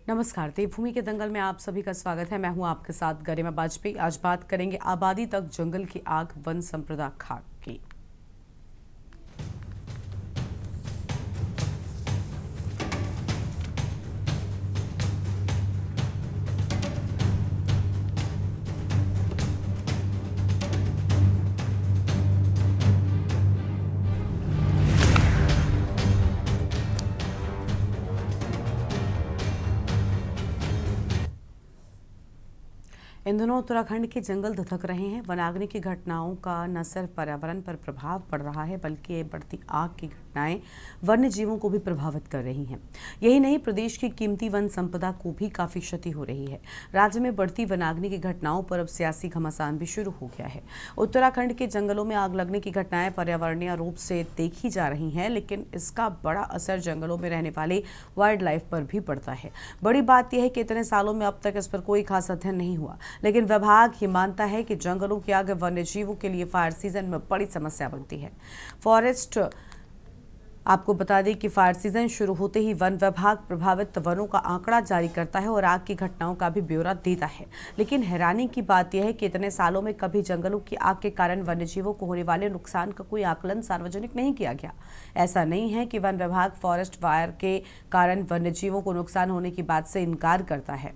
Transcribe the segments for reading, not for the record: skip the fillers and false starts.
नमस्कार, देवभूमि के दंगल में आप सभी का स्वागत है। मैं हूं आपके साथ गरिमा वाजपेयी। आज बात करेंगे आबादी तक जंगल की आग, वन संपदा खाक की। इन दिनों उत्तराखंड के जंगल धधक रहे हैं। वनाग्नि की घटनाओं का न सिर्फ पर्यावरण पर प्रभाव पड़ रहा है, बल्कि ये बढ़ती आग की घटनाएं वन्य जीवों को भी प्रभावित कर रही हैं। यही नहीं, प्रदेश की कीमती वन संपदा को भी काफी क्षति हो रही है। राज्य में बढ़ती वनाग्नि की घटनाओं पर अब सियासी घमासान भी शुरू हो गया है। उत्तराखंड के जंगलों में आग लगने की घटनाएं पर्यावरणीय रूप से देखी जा रही हैं, लेकिन इसका बड़ा असर जंगलों में रहने वाले वाइल्ड लाइफ पर भी पड़ता है। बड़ी बात यह है कि इतने सालों में अब तक इस पर कोई खास अध्ययन नहीं हुआ, लेकिन विभाग ये मानता है कि जंगलों की आग वन्य जीवों के लिए फायर सीजन में बड़ी समस्या बनती है। आपको बता दें कि फायर सीजन शुरू होते ही वन विभाग प्रभावित वनों का आंकड़ा जारी करता है और आग की घटनाओं का भी ब्यौरा देता है। लेकिन हैरानी की बात यह है कि इतने सालों में कभी जंगलों की आग के कारण वन्यजीवों को होने वाले नुकसान का कोई आकलन सार्वजनिक नहीं किया गया। ऐसा नहीं है कि वन विभाग फॉरेस्ट फायर के कारण वन्यजीवों को नुकसान होने की बात से इनकार करता है।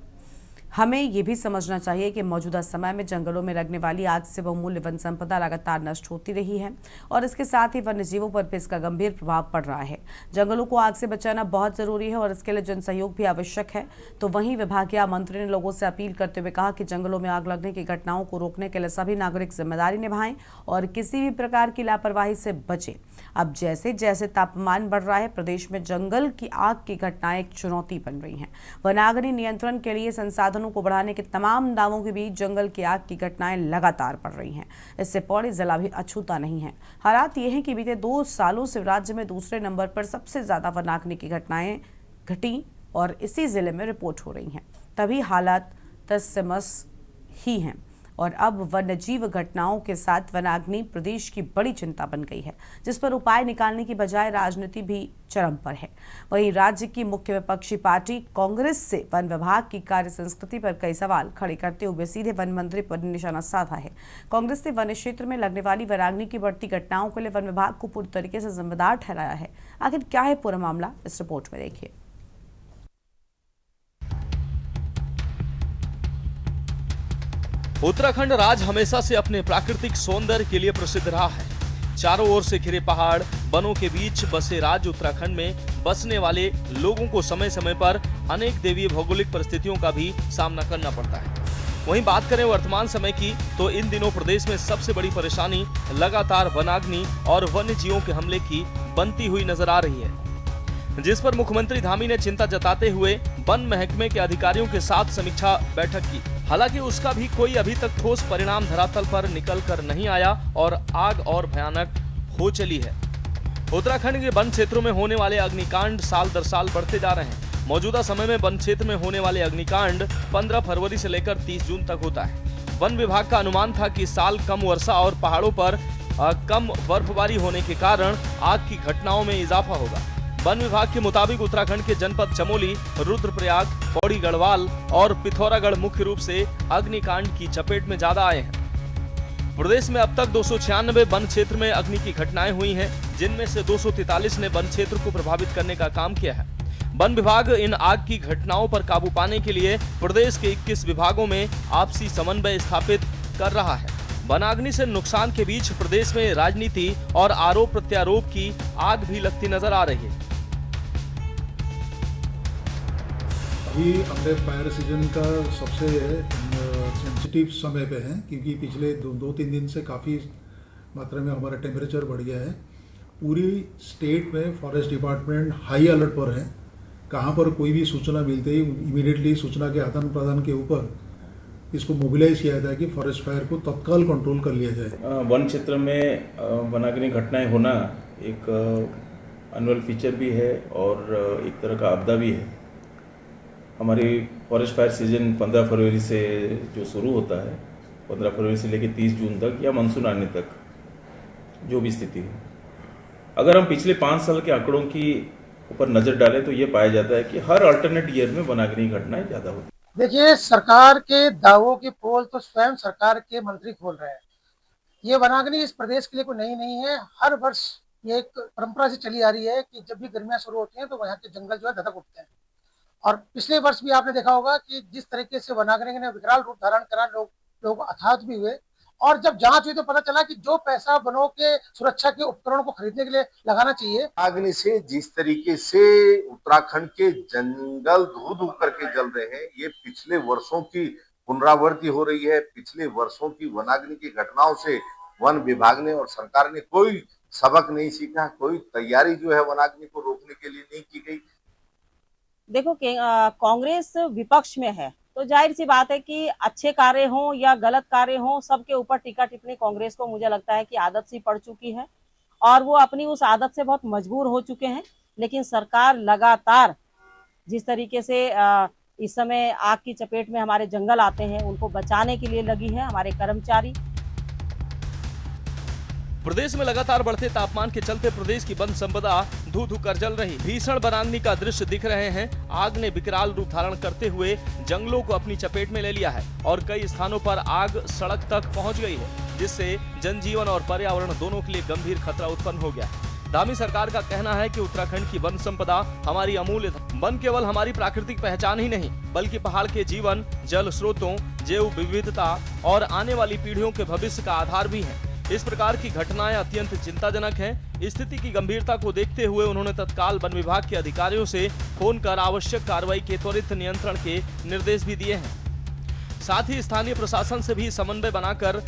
हमें ये भी समझना चाहिए कि मौजूदा समय में जंगलों में लगने वाली आग से बहुमूल्य वन संपदा लगातार नष्ट होती रही है और इसके साथ ही वन्यजीवों पर भी इसका गंभीर प्रभाव पड़ रहा है। जंगलों को आग से बचाना बहुत जरूरी है और इसके लिए जन सहयोग भी आवश्यक है। तो वहीं विभागीय मंत्री ने लोगों से अपील करते हुए कहा कि जंगलों में आग लगने की घटनाओं को रोकने के लिए सभी नागरिक जिम्मेदारी निभाएं और किसी भी प्रकार की लापरवाही से बचें। अब जैसे जैसे तापमान बढ़ रहा है, प्रदेश में जंगल की आग की घटनाएं एक चुनौती बन रही हैं। वनाग्नि नियंत्रण के लिए संसाधनों को बढ़ाने के तमाम दावों के बीच जंगल की आग की घटनाएं लगातार बढ़ रही हैं। इससे पौड़ी जिला भी अछूता नहीं है। हालात ये है कि बीते 2 सालों से राज्य में दूसरे नंबर पर सबसे ज्यादा वनाग्नि की घटनाएं घटी और इसी जिले में रिपोर्ट हो रही हैं। तभी हालात तसमस ही हैं और अब वन्यजीव घटनाओं के साथ वनाग्नि प्रदेश की बड़ी चिंता बन गई है, जिस पर उपाय निकालने की बजाय राजनीति भी चरम पर है। वहीं राज्य की मुख्य विपक्षी पार्टी कांग्रेस से वन विभाग की कार्य संस्कृति पर कई सवाल खड़े करते हुए सीधे वन मंत्री पर निशाना साधा है। कांग्रेस ने वन क्षेत्र में लगने वाली वनाग्नि की बढ़ती घटनाओं के लिए वन विभाग को पूरी तरीके से जिम्मेदार ठहराया है। आखिर क्या है पूरा मामला, इस रिपोर्ट में देखिए। उत्तराखंड राज्य हमेशा से अपने प्राकृतिक सौंदर्य के लिए प्रसिद्ध रहा है। चारों ओर से घिरे पहाड़, वनों के बीच बसे राज्य उत्तराखंड में बसने वाले लोगों को समय समय पर अनेक दैवीय भौगोलिक परिस्थितियों का भी सामना करना पड़ता है। वहीं बात करें वर्तमान समय की, तो इन दिनों प्रदेश में सबसे बड़ी परेशानी लगातार वनाग्नि और वन्य जीवों के हमले की बनती हुई नजर आ रही है, जिस पर मुख्यमंत्री धामी ने चिंता जताते हुए वन महकमे के अधिकारियों के साथ समीक्षा बैठक की। हालांकि उसका भी कोई अभी तक ठोस परिणाम धरातल पर निकल कर नहीं आया और आग और भयानक हो चली है। उत्तराखंड के वन क्षेत्रों में होने वाले अग्निकांड साल दर साल बढ़ते जा रहे हैं। मौजूदा समय में वन क्षेत्र में होने वाले अग्निकांड 15 फरवरी से लेकर 30 जून तक होता है। वन विभाग का अनुमान था कि इस साल कम वर्षा और पहाड़ों पर कम बर्फबारी होने के कारण आग की घटनाओं में इजाफा होगा। वन विभाग के मुताबिक उत्तराखंड के जनपद चमोली, रुद्रप्रयाग, पौड़ी गढ़वाल और पिथौरागढ़ मुख्य रूप से अग्निकांड की चपेट में ज्यादा आए हैं। प्रदेश में अब तक 296 वन क्षेत्र में अग्नि की घटनाएं हुई हैं, जिनमें से 243 ने वन क्षेत्र को प्रभावित करने का काम किया है। वन विभाग इन आग की घटनाओं पर काबू पाने के लिए प्रदेश के 21 विभागों में आपसी समन्वय स्थापित कर रहा है। वनाग्नि से नुकसान के बीच प्रदेश में राजनीति और आरोप प्रत्यारोप की आग भी लगती नजर आ रही है। अभी अपने फायर सीजन का सबसे सेंसिटिव समय पे है, क्योंकि पिछले 2-3 दिन से काफ़ी मात्रा में हमारा टेम्परेचर बढ़ गया है। पूरी स्टेट में फॉरेस्ट डिपार्टमेंट हाई अलर्ट पर है। कहाँ पर कोई भी सूचना मिलते ही इमीडिएटली सूचना के आदान प्रदान के ऊपर इसको मोबिलाइज किया जाए कि फॉरेस्ट फायर को तत्काल कंट्रोल कर लिया जाए। वन क्षेत्र में वनाग्नि घटनाएं होना एक एनुअल फीचर भी है और एक तरह का आपदा भी है। हमारी फॉरेस्ट फायर सीजन 15 फरवरी से जो शुरू होता है, 15 फरवरी से लेकर 30 जून तक या मानसून आने तक जो भी स्थिति है, अगर हम पिछले 5 साल के आंकड़ों की ऊपर नज़र डालें तो ये पाया जाता है कि हर अल्टरनेट ईयर में वनाग्नि घटनाएं ज़्यादा होती हैं। देखिए, सरकार के दावों की पोल तो स्वयं सरकार के मंत्री खोल रहे हैं। ये वनाग्नि इस प्रदेश के लिए कोई नई नहीं है। हर वर्ष ये एक परंपरा से चली आ रही है कि जब भी गर्मियां शुरू होती हैं तो वहाँ के जंगल जो है धधक उठते हैं। और पिछले वर्ष भी आपने देखा होगा कि जिस तरीके से वनाग्नि ने विकराल रूप धारण करा, लोग हताहत भी हुए। और जब जांच हुई तो पता चला कि जो पैसा वनों के सुरक्षा के उपकरणों को खरीदने के लिए लगाना चाहिए, अग्नि से जिस तरीके से उत्तराखंड के जंगल धू धू करके जल रहे हैं, ये पिछले वर्षों की पुनरावृत्ति हो रही है। पिछले वर्षों की वनाग्नि की घटनाओं से वन विभाग ने और सरकार ने कोई सबक नहीं सीखा, कोई तैयारी जो है वनाग्नि को रोकने के लिए नहीं की गई। देखो कि कांग्रेस विपक्ष में है तो जाहिर सी बात है कि अच्छे कार्य हों या गलत कार्य हों, सबके ऊपर टीका टिप्पणी कांग्रेस को मुझे लगता है कि आदत सी पड़ चुकी है और वो अपनी उस आदत से बहुत मजबूर हो चुके हैं। लेकिन सरकार लगातार जिस तरीके से इस समय आग की चपेट में हमारे जंगल आते हैं उनको बचाने के लिए लगी है। हमारे कर्मचारी प्रदेश में लगातार बढ़ते तापमान के चलते प्रदेश की वन संपदा धू धू कर जल रही। भीषण वनाग्नि का दृश्य दिख रहे हैं। आग ने विकराल रूप धारण करते हुए जंगलों को अपनी चपेट में ले लिया है और कई स्थानों पर आग सड़क तक पहुंच गई है, जिससे जनजीवन और पर्यावरण दोनों के लिए गंभीर खतरा उत्पन्न हो गया। धामी सरकार का कहना है कि उत्तराखंड की वन संपदा हमारी अमूल्य धन। वन केवल हमारी प्राकृतिक पहचान ही नहीं बल्कि पहाड़ के जीवन, जल स्रोतों, जैव विविधता और आने वाली पीढ़ियों के भविष्य का आधार भी है। इस प्रकार की घटनाएं अत्यंत चिंताजनक हैं। स्थिति की गंभीरता को देखते हुए उन्होंने तत्काल वन विभाग के अधिकारियों से फोन कर आवश्यक कार्रवाई के त्वरित नियंत्रण के निर्देश भी दिए हैं। साथ ही स्थानीय प्रशासन से भी समन्वय बनाकर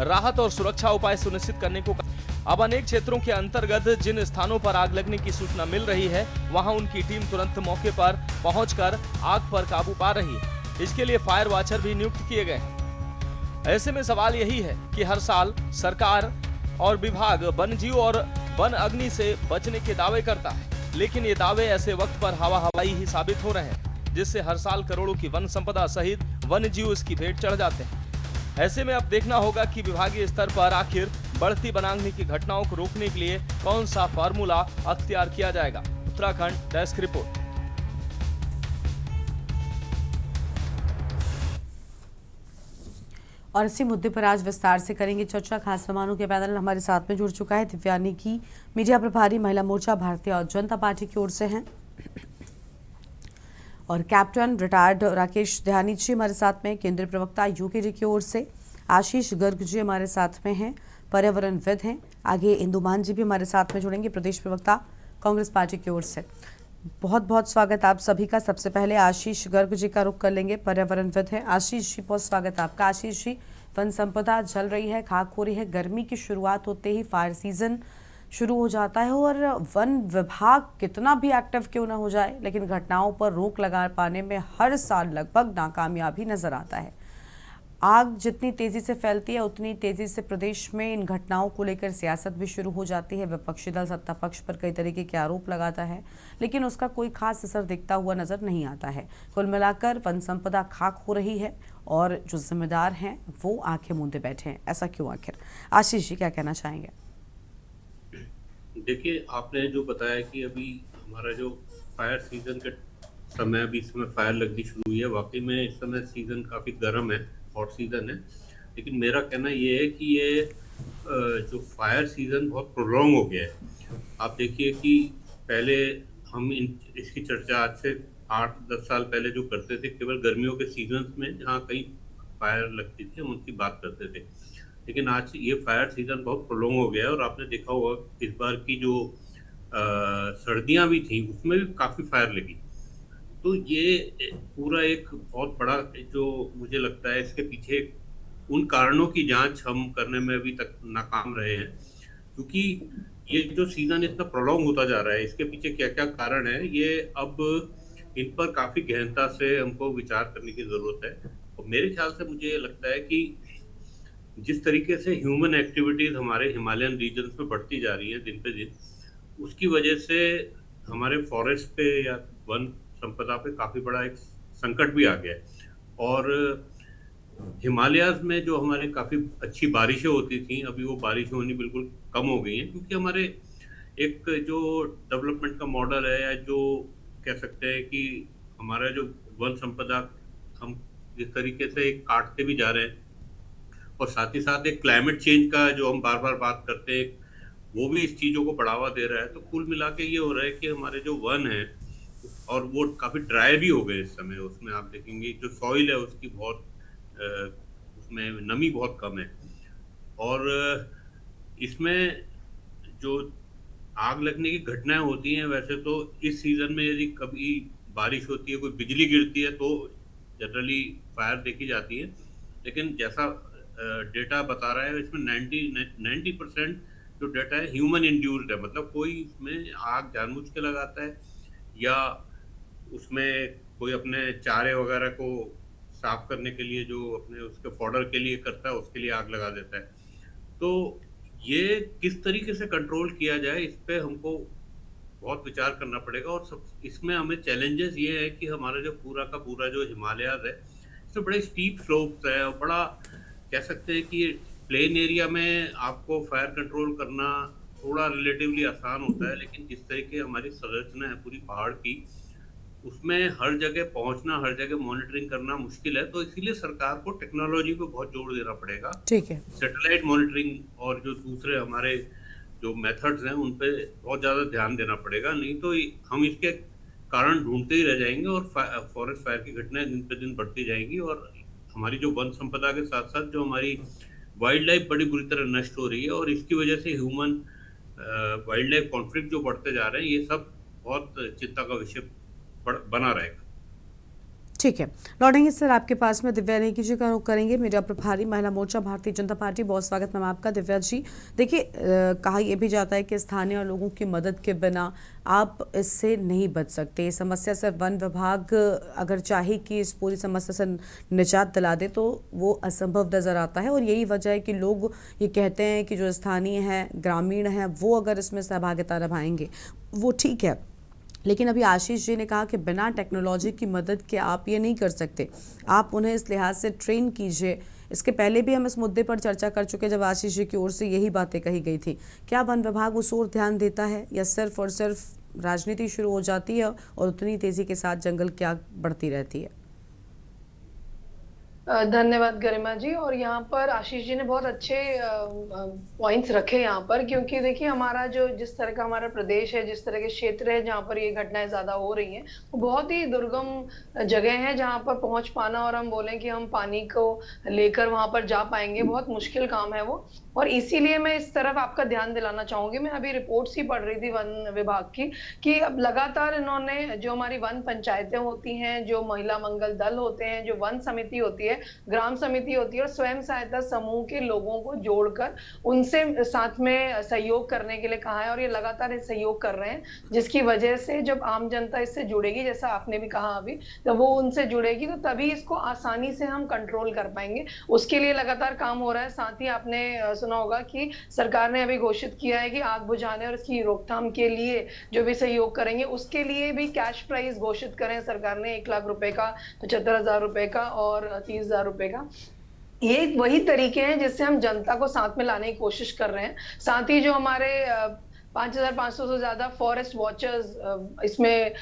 राहत और सुरक्षा उपाय सुनिश्चित करने को कहा। अब अनेक क्षेत्रों के अंतर्गत जिन स्थानों पर आग लगने की सूचना मिल रही है वहां उनकी टीम तुरंत मौके पर पहुंचकर आग पर काबू पा रही है। इसके लिए फायर वॉचर भी नियुक्त किए गए हैं। ऐसे में सवाल यही है कि हर साल सरकार और विभाग वन जीव और वन अग्नि से बचने के दावे करता है, लेकिन ये दावे ऐसे वक्त पर हवा हवाई ही साबित हो रहे हैं, जिससे हर साल करोड़ों की वन संपदा सहित वन जीव इसकी भेंट चढ़ जाते हैं। ऐसे में अब देखना होगा कि विभागीय स्तर पर आखिर बढ़ती वनाग्नि की घटनाओं को रोकने के लिए कौन सा फार्मूला अख्तियार किया जाएगा। Uttarakhand desk report. और इसी मुद्दे पर आज विस्तार से करेंगे चर्चा। खास मेहमानों के पैनल हमारे साथ में जुड़ चुका है। दिव्यानी की मीडिया प्रभारी महिला मोर्चा भारतीय जनता पार्टी की ओर से हैं और कैप्टन रिटायर्ड राकेश ध्यानी जी हमारे साथ में, केंद्रीय प्रवक्ता यूकेडी की ओर से आशीष गर्ग जी हमारे साथ में हैं, पर्यावरणविद हैं। आगे इंदुमान जी भी हमारे साथ में जुड़ेंगे, प्रदेश प्रवक्ता कांग्रेस पार्टी की ओर से। बहुत बहुत स्वागत आप सभी का। सबसे पहले आशीष गर्ग जी का रुख कर लेंगे, पर्यावरणविद हैं। आशीष जी, बहुत स्वागत आपका। आशीष जी, वन संपदा जल रही है, खाक हो रही है। गर्मी की शुरुआत होते ही फायर सीजन शुरू हो जाता है और वन विभाग कितना भी एक्टिव क्यों ना हो जाए, लेकिन घटनाओं पर रोक लगा पाने में हर साल लगभग नाकामयाबी नजर आता है। आग जितनी तेजी से फैलती है उतनी तेजी से प्रदेश में इन घटनाओं को लेकर सियासत भी शुरू हो जाती है। विपक्षी दल सत्ता पक्ष पर कई तरीके के आरोप लगाता है, लेकिन उसका कोई खास असर दिखता हुआ नजर नहीं आता है। कुल मिलाकर वन संपदा खाक हो रही है और जो जिम्मेदार हैं वो आंखें मूंदे बैठे हैं। ऐसा क्यों आखिर? आशीष जी, क्या कहना चाहेंगे? देखिए, आपने जो बताया कि अभी हमारा जो फायर सीजन के समय, अभी इस समय फायर लगनी शुरू हुई है, वाकई में इस समय सीजन काफ़ी गर्म है, हॉट सीजन है। लेकिन मेरा कहना ये है कि ये जो फायर सीजन बहुत प्रोलॉन्ग हो गया है। आप देखिए कि पहले हम इसकी चर्चा आज से 8-10 साल पहले जो करते थे, केवल गर्मियों के सीजन में जहाँ कहीं फायर लगती थी हम उनकी बात करते थे। लेकिन आज ये फायर सीजन बहुत प्रोलॉन्ग हो गया है और आपने देखा होगा इस बार की जो सर्दियाँ भी थी उसमें भी काफ़ी फायर लगी। तो ये पूरा एक बहुत बड़ा जो मुझे लगता है इसके पीछे उन कारणों की जांच हम करने में अभी तक नाकाम रहे हैं, क्योंकि ये जो सीजन इतना प्रोलॉन्ग होता जा रहा है, इसके पीछे क्या क्या कारण है, ये अब इन पर काफ़ी गहनता से हमको विचार करने की ज़रूरत है। और मेरे ख्याल से मुझे लगता है कि जिस तरीके से ह्यूमन एक्टिविटीज़ हमारे हिमालयन रीजन्स में बढ़ती जा रही है दिन पे दिन, उसकी वजह से हमारे फॉरेस्ट पे या वन संपदा पे काफ़ी बड़ा एक संकट भी आ गया है। और हिमालयाज में जो हमारे काफ़ी अच्छी बारिशें होती थी, अभी वो बारिशें होनी बिल्कुल कम हो गई हैं, क्योंकि हमारे एक जो डेवलपमेंट का मॉडल है, या जो कह सकते हैं कि हमारा जो वन संपदा हम जिस तरीके से काटते भी जा रहे हैं, और साथ ही साथ एक क्लाइमेट चेंज का जो हम बार बार बात करते हैं, वो भी इस चीज़ों को बढ़ावा दे रहा है। तो कुल मिला के ये हो रहा है कि हमारे जो वन है, और वो काफ़ी ड्राई भी हो गए इस समय। उसमें आप देखेंगे जो सॉइल है उसकी बहुत उसमें नमी बहुत कम है। और इसमें जो आग लगने की घटनाएं होती हैं, वैसे तो इस सीज़न में यदि कभी बारिश होती है, कोई बिजली गिरती है, तो जनरली फायर देखी जाती है। लेकिन जैसा डेटा बता रहा है, इसमें 90% जो डेटा है ह्यूमन इंड्यूस्ड है। मतलब कोई इसमें आग जानबूझ के लगाता है, या उसमें कोई अपने चारे वगैरह को साफ करने के लिए जो अपने उसके फॉडर के लिए करता है, उसके लिए आग लगा देता है। तो ये किस तरीके से कंट्रोल किया जाए, इस पे हमको बहुत विचार करना पड़ेगा। और सब इसमें हमें चैलेंजेस ये है कि हमारा जो पूरा का पूरा जो हिमालयाज है, इसमें बड़े स्टीप स्लोप्स है, और बड़ा कह सकते हैं कि प्लेन एरिया में आपको फायर कंट्रोल करना थोड़ा रिलेटिवली आसान होता है। लेकिन जिस तरीके हमारी संरचना है पूरी पहाड़ की, उसमें हर जगह पहुंचना, हर जगह मॉनिटरिंग करना मुश्किल है। तो इसीलिए सरकार को टेक्नोलॉजी को बहुत जोर देना पड़ेगा। ठीक है। सैटेलाइट मॉनिटरिंग और जो दूसरे हमारे जो मेथड्स हैं, उन पे बहुत ज़्यादा ध्यान देना पड़ेगा। नहीं तो हम इसके कारण ढूंढते ही रह जाएंगे, और फॉरेस्ट फायर की घटनाएं दिन पे दिन बढ़ती जाएंगी। और हमारी जो वन संपदा के साथ साथ जो हमारी वाइल्ड लाइफ बड़ी बुरी तरह नष्ट हो रही है, और इसकी वजह से ह्यूमन वाइल्ड लाइफ कॉन्फ्लिक्ट जो बढ़ते जा रहे हैं, ये सब बहुत चिंता का विषय बना रहेगा। ठीक है, लौटेंगे सर आपके पास में। दिव्या नेगी जी का रुख करेंगे, मीडिया प्रभारी महिला मोर्चा भारतीय जनता पार्टी। बहुत स्वागत मैम आपका। दिव्या जी, देखिए कहा यह भी जाता है कि स्थानीय लोगों की मदद के बिना आप इससे नहीं बच सकते। समस्या से वन विभाग अगर चाहे कि इस पूरी समस्या से निजात दिला दे, तो वो असंभव नज़र आता है। और यही वजह है कि लोग ये कहते हैं कि जो स्थानीय हैं, ग्रामीण हैं, वो अगर इसमें सहभागिता निभाएंगे वो ठीक है। लेकिन अभी आशीष जी ने कहा कि बिना टेक्नोलॉजी की मदद के आप ये नहीं कर सकते, आप उन्हें इस लिहाज से ट्रेन कीजिए। इसके पहले भी हम इस मुद्दे पर चर्चा कर चुके, जब आशीष जी की ओर से यही बातें कही गई थी। क्या वन विभाग उस ओर ध्यान देता है, या सिर्फ और सिर्फ राजनीति शुरू हो जाती है और उतनी तेजी के साथ जंगल की आग बढ़ती रहती है? धन्यवाद गरिमा जी। और यहाँ पर आशीष जी ने बहुत अच्छे पॉइंट्स रखे यहाँ पर, क्योंकि देखिए हमारा जो जिस तरह का हमारा प्रदेश है, जिस तरह के क्षेत्र है जहाँ पर ये घटनाएं ज्यादा हो रही हैं, वो बहुत ही दुर्गम जगह है जहाँ पर पहुंच पाना, और हम बोलें कि हम पानी को लेकर वहां पर जा पाएंगे, बहुत मुश्किल काम है वो। और इसीलिए मैं इस तरफ आपका ध्यान दिलाना चाहूंगी। मैं अभी रिपोर्ट्स ही पढ़ रही थी वन विभाग की, कि अब लगातार इन्होंने जो हमारी वन पंचायतें होती हैं, जो महिला मंगल दल होते हैं, जो वन समिति होती है, ग्राम समिति होती है, और स्वयं सहायता समूह के लोगों को जोड़कर उनसे साथ में सहयोग करने के लिए कहा है। और ये लगातार सहयोग कर रहे हैं, जिसकी वजह से जब आम जनता इससे जुड़ेगी, जैसा आपने भी कहा अभी, जब वो उनसे जुड़ेगी तो तभी इसको आसानी से हम कंट्रोल कर पाएंगे। उसके लिए लगातार काम हो रहा है। साथ ही आपने सुना होगा कि सरकार ने अभी घोषित किया है कि आग बुझाने और इसकी रोकथाम के लिए जो भी सहयोग करेंगे, उसके लिए भी कैश प्राइज घोषित करें सरकार ने, 1 लाख रुपए का, 75,000 रुपए का और 30,000 रुपए का। ये वही तरीके हैं जिससे हम जनता को साथ में लाने की कोशिश कर रहे हैं। साथ ही जो हमारे 5,500 से ज्यादा फॉरेस्ट वॉचर्स इसमें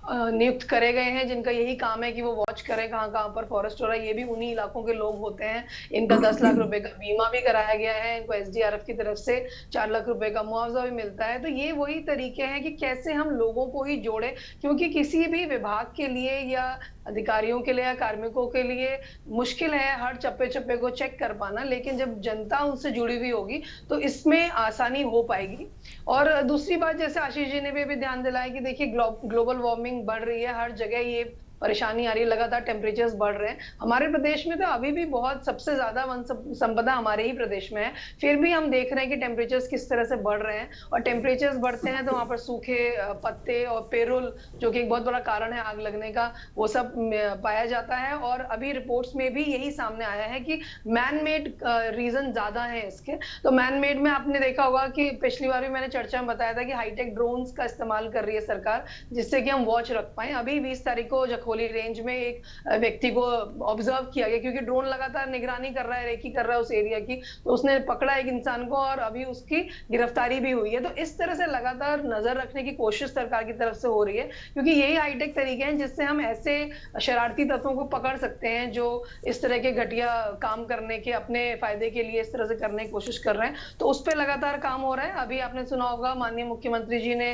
नियुक्त करे गए हैं, जिनका यही काम है कि वो वॉच करें कहाँ कहाँ पर फॉरेस्ट हो रहा है। ये भी उन्हीं इलाकों के लोग होते हैं। इनका 10 लाख रुपए का बीमा भी कराया गया है, इनको SDRF की तरफ से 4 लाख रुपए का मुआवजा भी मिलता है। तो ये वही तरीके हैं कि कैसे हम लोगों को ही जोड़े, क्योंकि किसी भी विभाग के लिए या अधिकारियों के लिए या कार्मिकों के लिए मुश्किल है हर चप्पे चप्पे को चेक कर पाना, लेकिन जब जनता उनसे जुड़ी हुई होगी तो इसमें आसानी हो पाएगी। और दूसरी बात, जैसे आशीष जी ने भी ध्यान दिलाया कि देखिए ग्लोबल वार्मिंग बढ़ रही है, हर जगह ये परेशानी आ रही है, लगातार टेम्परेचर्स बढ़ रहे हैं। हमारे प्रदेश में तो अभी भी बहुत सबसे ज्यादा वन संपदा हमारे ही प्रदेश में है, फिर भी हम देख रहे हैं कि टेम्परेचर्स किस तरह से बढ़ रहे हैं। और टेम्परेचर्स बढ़ते हैं तो वहां पर सूखे पत्ते और पेरोल, जो कि एक बहुत बड़ा कारण है आग लगने का, वो सब पाया जाता है। और अभी रिपोर्ट्स में भी यही सामने आया है कि मैन मेड रीजन ज्यादा है इसके। तो मैन मेड में आपने देखा होगा कि पिछली बार भी मैंने चर्चा में बताया था कि हाईटेक ड्रोन्स का इस्तेमाल कर रही है सरकार, जिससे कि हम वॉच रख पाए। अभी 20 तारीख को खोली रेंज में एक व्यक्ति को ऑब्जर्व किया गया, क्योंकि ड्रोन लगातार निगरानी कर रहा है, रेकी कर रहा है उस एरिया की, तो उसने पकड़ा एक इंसान को और अभी उसकी गिरफ्तारी भी हुई है। तो इस तरह से लगातार नजर रखने की कोशिश सरकार की तरफ से हो रही है, क्योंकि यही हाईटेक तरीके हैं जिससे हम ऐसे शरारती तत्वों को पकड़ सकते हैं जो इस तरह के घटिया काम करने के, अपने फायदे के लिए इस तरह से करने की कोशिश कर रहे हैं। तो उस पर लगातार काम हो रहा है। अभी आपने सुना होगा माननीय मुख्यमंत्री जी ने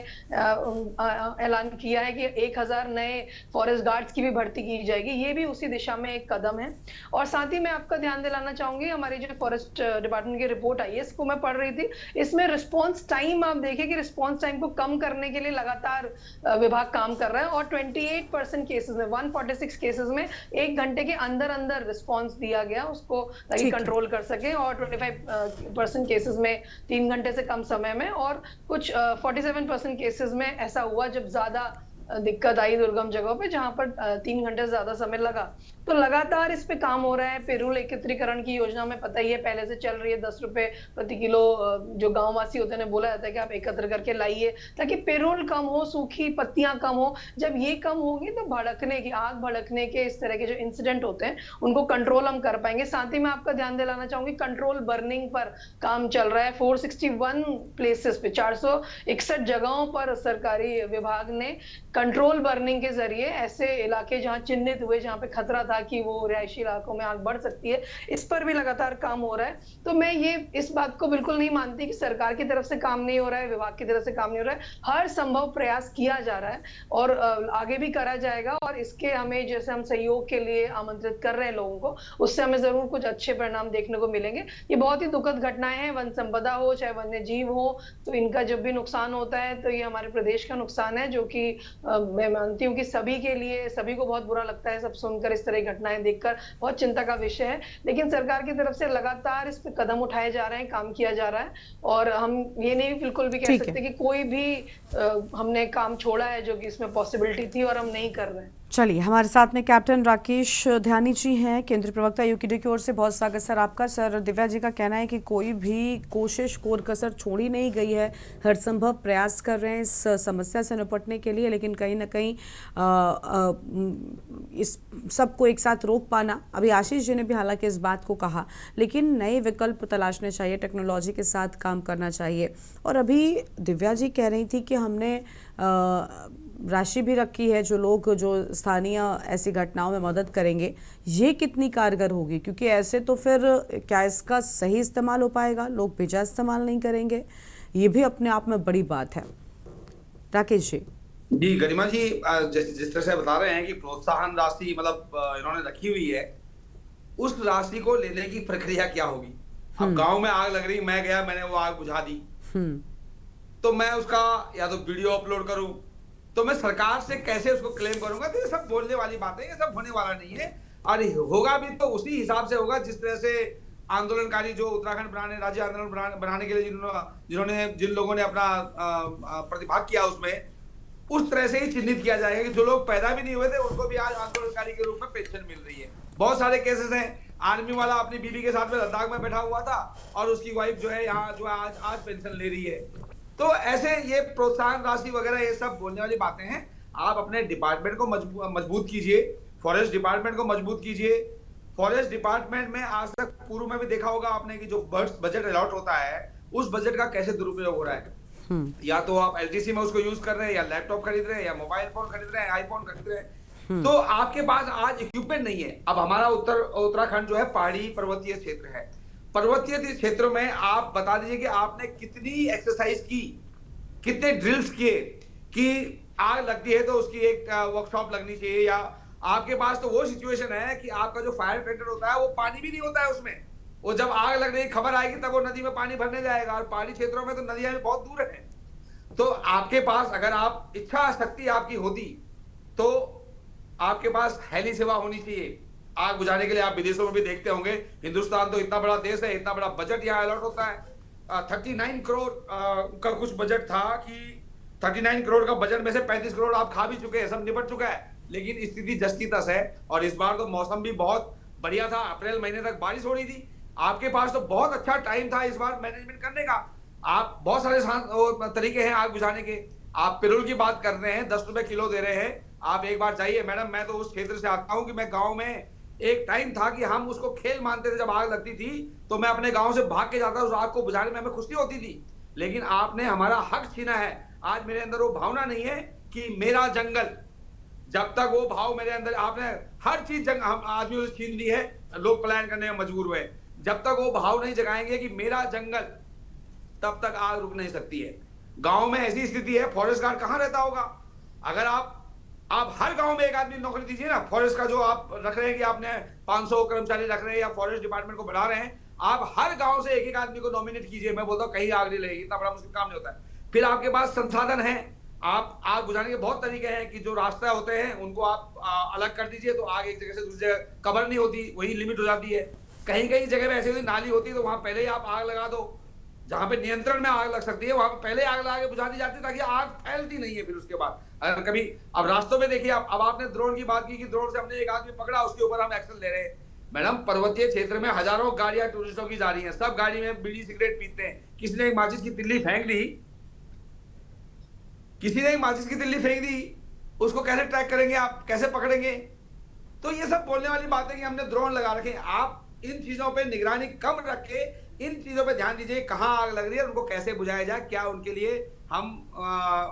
ऐलान किया है कि 1000 नए फॉरेस्ट गार्ड्स की भी भर्ती की जाएगी। ये भी उसी दिशा में एक कदम है। और साथ ही मैं आपका ध्यान दिलाना चाहूंगी, हमारी जो फॉरेस्ट डिपार्टमेंट की रिपोर्ट आई है, इसको मैं पढ़ रही थी, इसमें रिस्पॉन्स टाइम आप देखिए कि रिस्पॉन्स टाइम को कम करने के लिए लगातार विभाग काम कर रहा है और 28% केसेस में, 146 केसेस में 1 घंटे के अंदर अंदर रिस्पॉन्स दिया गया उसको, ताकि कंट्रोल कर सके, और 25% केसेस में 3 घंटे से कम समय में, और कुछ 47% केसेस में ऐसा हुआ जब ज्यादा दिक्कत आई दुर्गम जगहों पे, जहां पर 3 घंटे से ज्यादा समय लगा। तो लगातार इस पे काम हो रहा है। पेरोल एकत्रीकरण की योजना में पता ही है पहले से चल रही है, 10 रुपए प्रति किलो जो गांववासी होते हैं बोला जाता है कि आप एकत्र करके लाइए, ताकि पेरोल कम हो, सूखी पत्तियां कम हो। जब ये कम होगी तो भड़कने की, आग भड़कने के इस तरह के जो इंसिडेंट होते हैं उनको कंट्रोल हम कर पाएंगे। साथ ही मैं आपका ध्यान दिलाना चाहूंगी, कंट्रोल बर्निंग पर काम चल रहा है। 461 प्लेसेस पे, 461 जगहों पर सरकारी विभाग ने कंट्रोल बर्निंग के जरिए ऐसे इलाके जहां चिन्हित हुए, जहां पे खतरा था कि वो रिहायशी इलाकों में आग बढ़ सकती है, इस पर भी लगातार काम हो रहा है। तो मैं ये इस बात को बिल्कुल नहीं मानती कि सरकार की तरफ से काम नहीं हो रहा है, विभाग की तरफ से काम नहीं हो रहा है। हर संभव प्रयास किया जा रहा है और आगे भी करा जाएगा। और इसके हमें, जैसे हम सहयोग के लिए आमंत्रित कर रहे हैं लोगों को, उससे हमें जरूर कुछ अच्छे परिणाम देखने को मिलेंगे। ये बहुत ही दुखद घटनाएं हैं, वन संपदा हो चाहे वन्य जीव हो, तो इनका जब भी नुकसान होता है तो ये हमारे प्रदेश का नुकसान है, जो कि मैं मानती हूँ कि सभी के लिए, सभी को बहुत बुरा लगता है सब सुनकर, इस तरह की घटनाएं देखकर बहुत चिंता का विषय है। लेकिन सरकार की तरफ से लगातार इस पे कदम उठाए जा रहे हैं, काम किया जा रहा है, और हम ये नहीं बिल्कुल भी कह सकते कि कोई भी हमने काम छोड़ा है जो कि इसमें पॉसिबिलिटी थी और हम नहीं कर रहे हैं। चलिए, हमारे साथ में कैप्टन राकेश ध्यानी जी हैं, केंद्रीय प्रवक्ता यूकेडी की ओर से। बहुत स्वागत सर आपका। सर, दिव्या जी का कहना है कि कोई भी कोशिश, कोर कसर छोड़ी नहीं गई है, हर संभव प्रयास कर रहे हैं इस समस्या से निपटने के लिए, लेकिन कहीं ना कहीं इस सबको एक साथ रोक पाना, अभी आशीष जी ने भी हालांकि इस बात को कहा, लेकिन नए विकल्प तलाशने चाहिए, टेक्नोलॉजी के साथ काम करना चाहिए। और अभी दिव्या जी कह रही थी कि हमने राशि भी रखी है, जो लोग जो स्थानीय ऐसी घटनाओं में मदद करेंगे, ये कितनी कारगर होगी? क्योंकि ऐसे तो फिर क्या इसका सही इस्तेमाल हो पाएगा? लोग बेजा इस्तेमाल नहीं करेंगे, ये भी अपने आप में बड़ी बात है। राकेश जी। गरिमा जी, जिस तरह से बता रहे हैं कि प्रोत्साहन राशि मतलब इन्होंने रखी हुई है, उस राशि को लेने की प्रक्रिया क्या होगी? अब गांव में आग लग रही, मैं गया, मैंने वो आग बुझा दी, तो मैं उसका या तो वीडियो अपलोड करूं, तो मैं सरकार से कैसे उसको क्लेम करूंगा? तो ये सब बोलने वाली बातें, ये सब होने वाला नहीं है। और होगा भी तो उसी हिसाब से होगा जिस तरह से आंदोलनकारी जो उत्तराखंड बनाने, राज्य आंदोलन बनाने के लिए जिन लोगों ने अपना प्रतिभाग किया, उसमें उस तरह से ही चिन्हित किया जाएगा कि जो लोग पैदा भी नहीं हुए थे उनको भी आज आंदोलनकारी के रूप में पेंशन मिल रही है। बहुत सारे केसेस हैं। आर्मी वाला अपनी बीवी के साथ में लद्दाख में बैठा हुआ था और उसकी वाइफ जो है यहाँ जो आज पेंशन ले रही है। तो ऐसे ये प्रोत्साहन राशि वगैरह ये सब बोलने वाली बातें हैं। आप अपने डिपार्टमेंट को मजबूत कीजिए, फॉरेस्ट डिपार्टमेंट को मजबूत कीजिए। फॉरेस्ट डिपार्टमेंट में आज तक पूर्व में भी देखा होगा आपने कि जो बजट अलॉट होता है, उस बजट का कैसे दुरुपयोग हो रहा है। या तो आप एलटीसी में उसको यूज कर रहे हैं, या लैपटॉप खरीद रहे हैं, या मोबाइल फोन खरीद रहे हैं, आईफोन खरीद रहे हैं। तो आपके पास आज इक्विपमेंट नहीं है। अब हमारा उत्तराखंड जो है पहाड़ी पर्वतीय क्षेत्र है। पर्वतीय क्षेत्रों में आप बता दीजिए कि आपने कितनी एक्सरसाइज की, कितने ड्रिल्स किए कि आग लगती है तो उसकी एक वर्कशॉप लगनी चाहिए। या आपके पास तो वो सिचुएशन है कि आपका जो फायर टेंडर होता है वो पानी भी नहीं होता है उसमें। वो जब आग लगने की खबर आएगी तब वो नदी में पानी भरने जाएगा, और पहाड़ी क्षेत्रों में तो नदियां भी बहुत दूर है। तो आपके पास अगर आप इच्छा शक्ति आपकी होती तो आपके पास हेली सेवा होनी चाहिए आग बुझाने के लिए। आप विदेशों में भी देखते होंगे, हिंदुस्तान तो इतना बड़ा देश है, इतना बड़ा बजट यहाँ अलॉट होता है। 39 करोड़ का कुछ बजट था कि 39 करोड़ का बजट में से 35 करोड़ आप खा भी चुके हैं, सब निपट चुका है। लेकिन स्थिति जस की तस है। और इस बार तो मौसम भी बहुत बढ़िया था, अप्रैल महीने तक बारिश हो रही थी। आपके पास तो बहुत अच्छा टाइम था इस बार मैनेजमेंट करने का। आप बहुत सारे तरीके हैं आग बुझाने के। आप पेरोल की बात कर रहे हैं, 10 रुपए किलो दे रहे हैं, आप एक बार जाइए मैडम, मैं तो उस क्षेत्र से आता हूं कि मैं गांव में एक टाइम था कि हम उसको खेल मानते थे। जब आग लगती थी तो मैं अपने गांव से भाग के जाता, उस आग को बुझाने में हमें खुशी होती थी। लेकिन आपने हमारा हक छीना है। आज मेरे अंदर वो भावना नहीं है कि मेरा जंगल, जब तक वो भाव मेरे अंदर, आपने हर चीज आदमियों से छीन ली है, लोग पलायन करने में मजबूर हुए। जब तक वो भाव नहीं जगाएंगे कि मेरा जंगल, तब तक आग रुक नहीं सकती है। गांव में ऐसी स्थिति है, फॉरेस्ट गार्ड कहां रहता होगा? अगर आप हर गांव में एक आदमी नौकरी दीजिए ना, फॉरेस्ट का जो आप रख रहे हैं कि आपने 500 कर्मचारी रख रहे हैं या फॉरेस्ट डिपार्टमेंट को बढ़ा रहे हैं, आप हर गांव से एक एक आदमी को नॉमिनेट कीजिए। मैं बोलता हूं कहीं आग नहीं लगेगी, इतना बड़ा मुश्किल काम नहीं होता है। फिर आपके पास संसाधन है, आप आग बुझाने के बहुत तरीके हैं कि जो रास्ता होते हैं उनको आप अलग कर दीजिए तो आग एक जगह से दूसरी जगह कवर नहीं होती, वही लिमिट हो जाती है। कहीं कहीं जगह में ऐसी होती नाली होती है तो वहां पहले ही आप आग लगा दो। जहां पे नियंत्रण में आग लग सकती है वहां पे पहले आग लगा के बुझा दी जाती है ताकि आग फैलती नहीं है। फिर उसके बाद अगर कभी अब रास्तों में देखिए, अब आपने ड्रोन की बात की कि ड्रोन से हमने एक आदमी पकड़ा, उसके ऊपर हम एक्शन ले रहे हैं। मैडम, पर्वतीय क्षेत्र में हजारों गाड़ियां टूरिस्टों की जा रही हैं, सब गाड़ी में बीड़ी सिगरेट पीते हैं, किसी ने एक माचिस की तिल्ली फेंक दी, किसी ने एक माचिस की तिल्ली फेंक दी, उसको कैसे ट्रैक करेंगे आप, कैसे पकड़ेंगे? तो ये सब बोलने वाली बात है कि हमने ड्रोन लगा रखे। आप इन चीजों पे निगरानी कम रख के इन चीजों पे ध्यान दीजिए, कहां आग लग रही है, उनको कैसे बुझाया जाए, क्या उनके लिए हम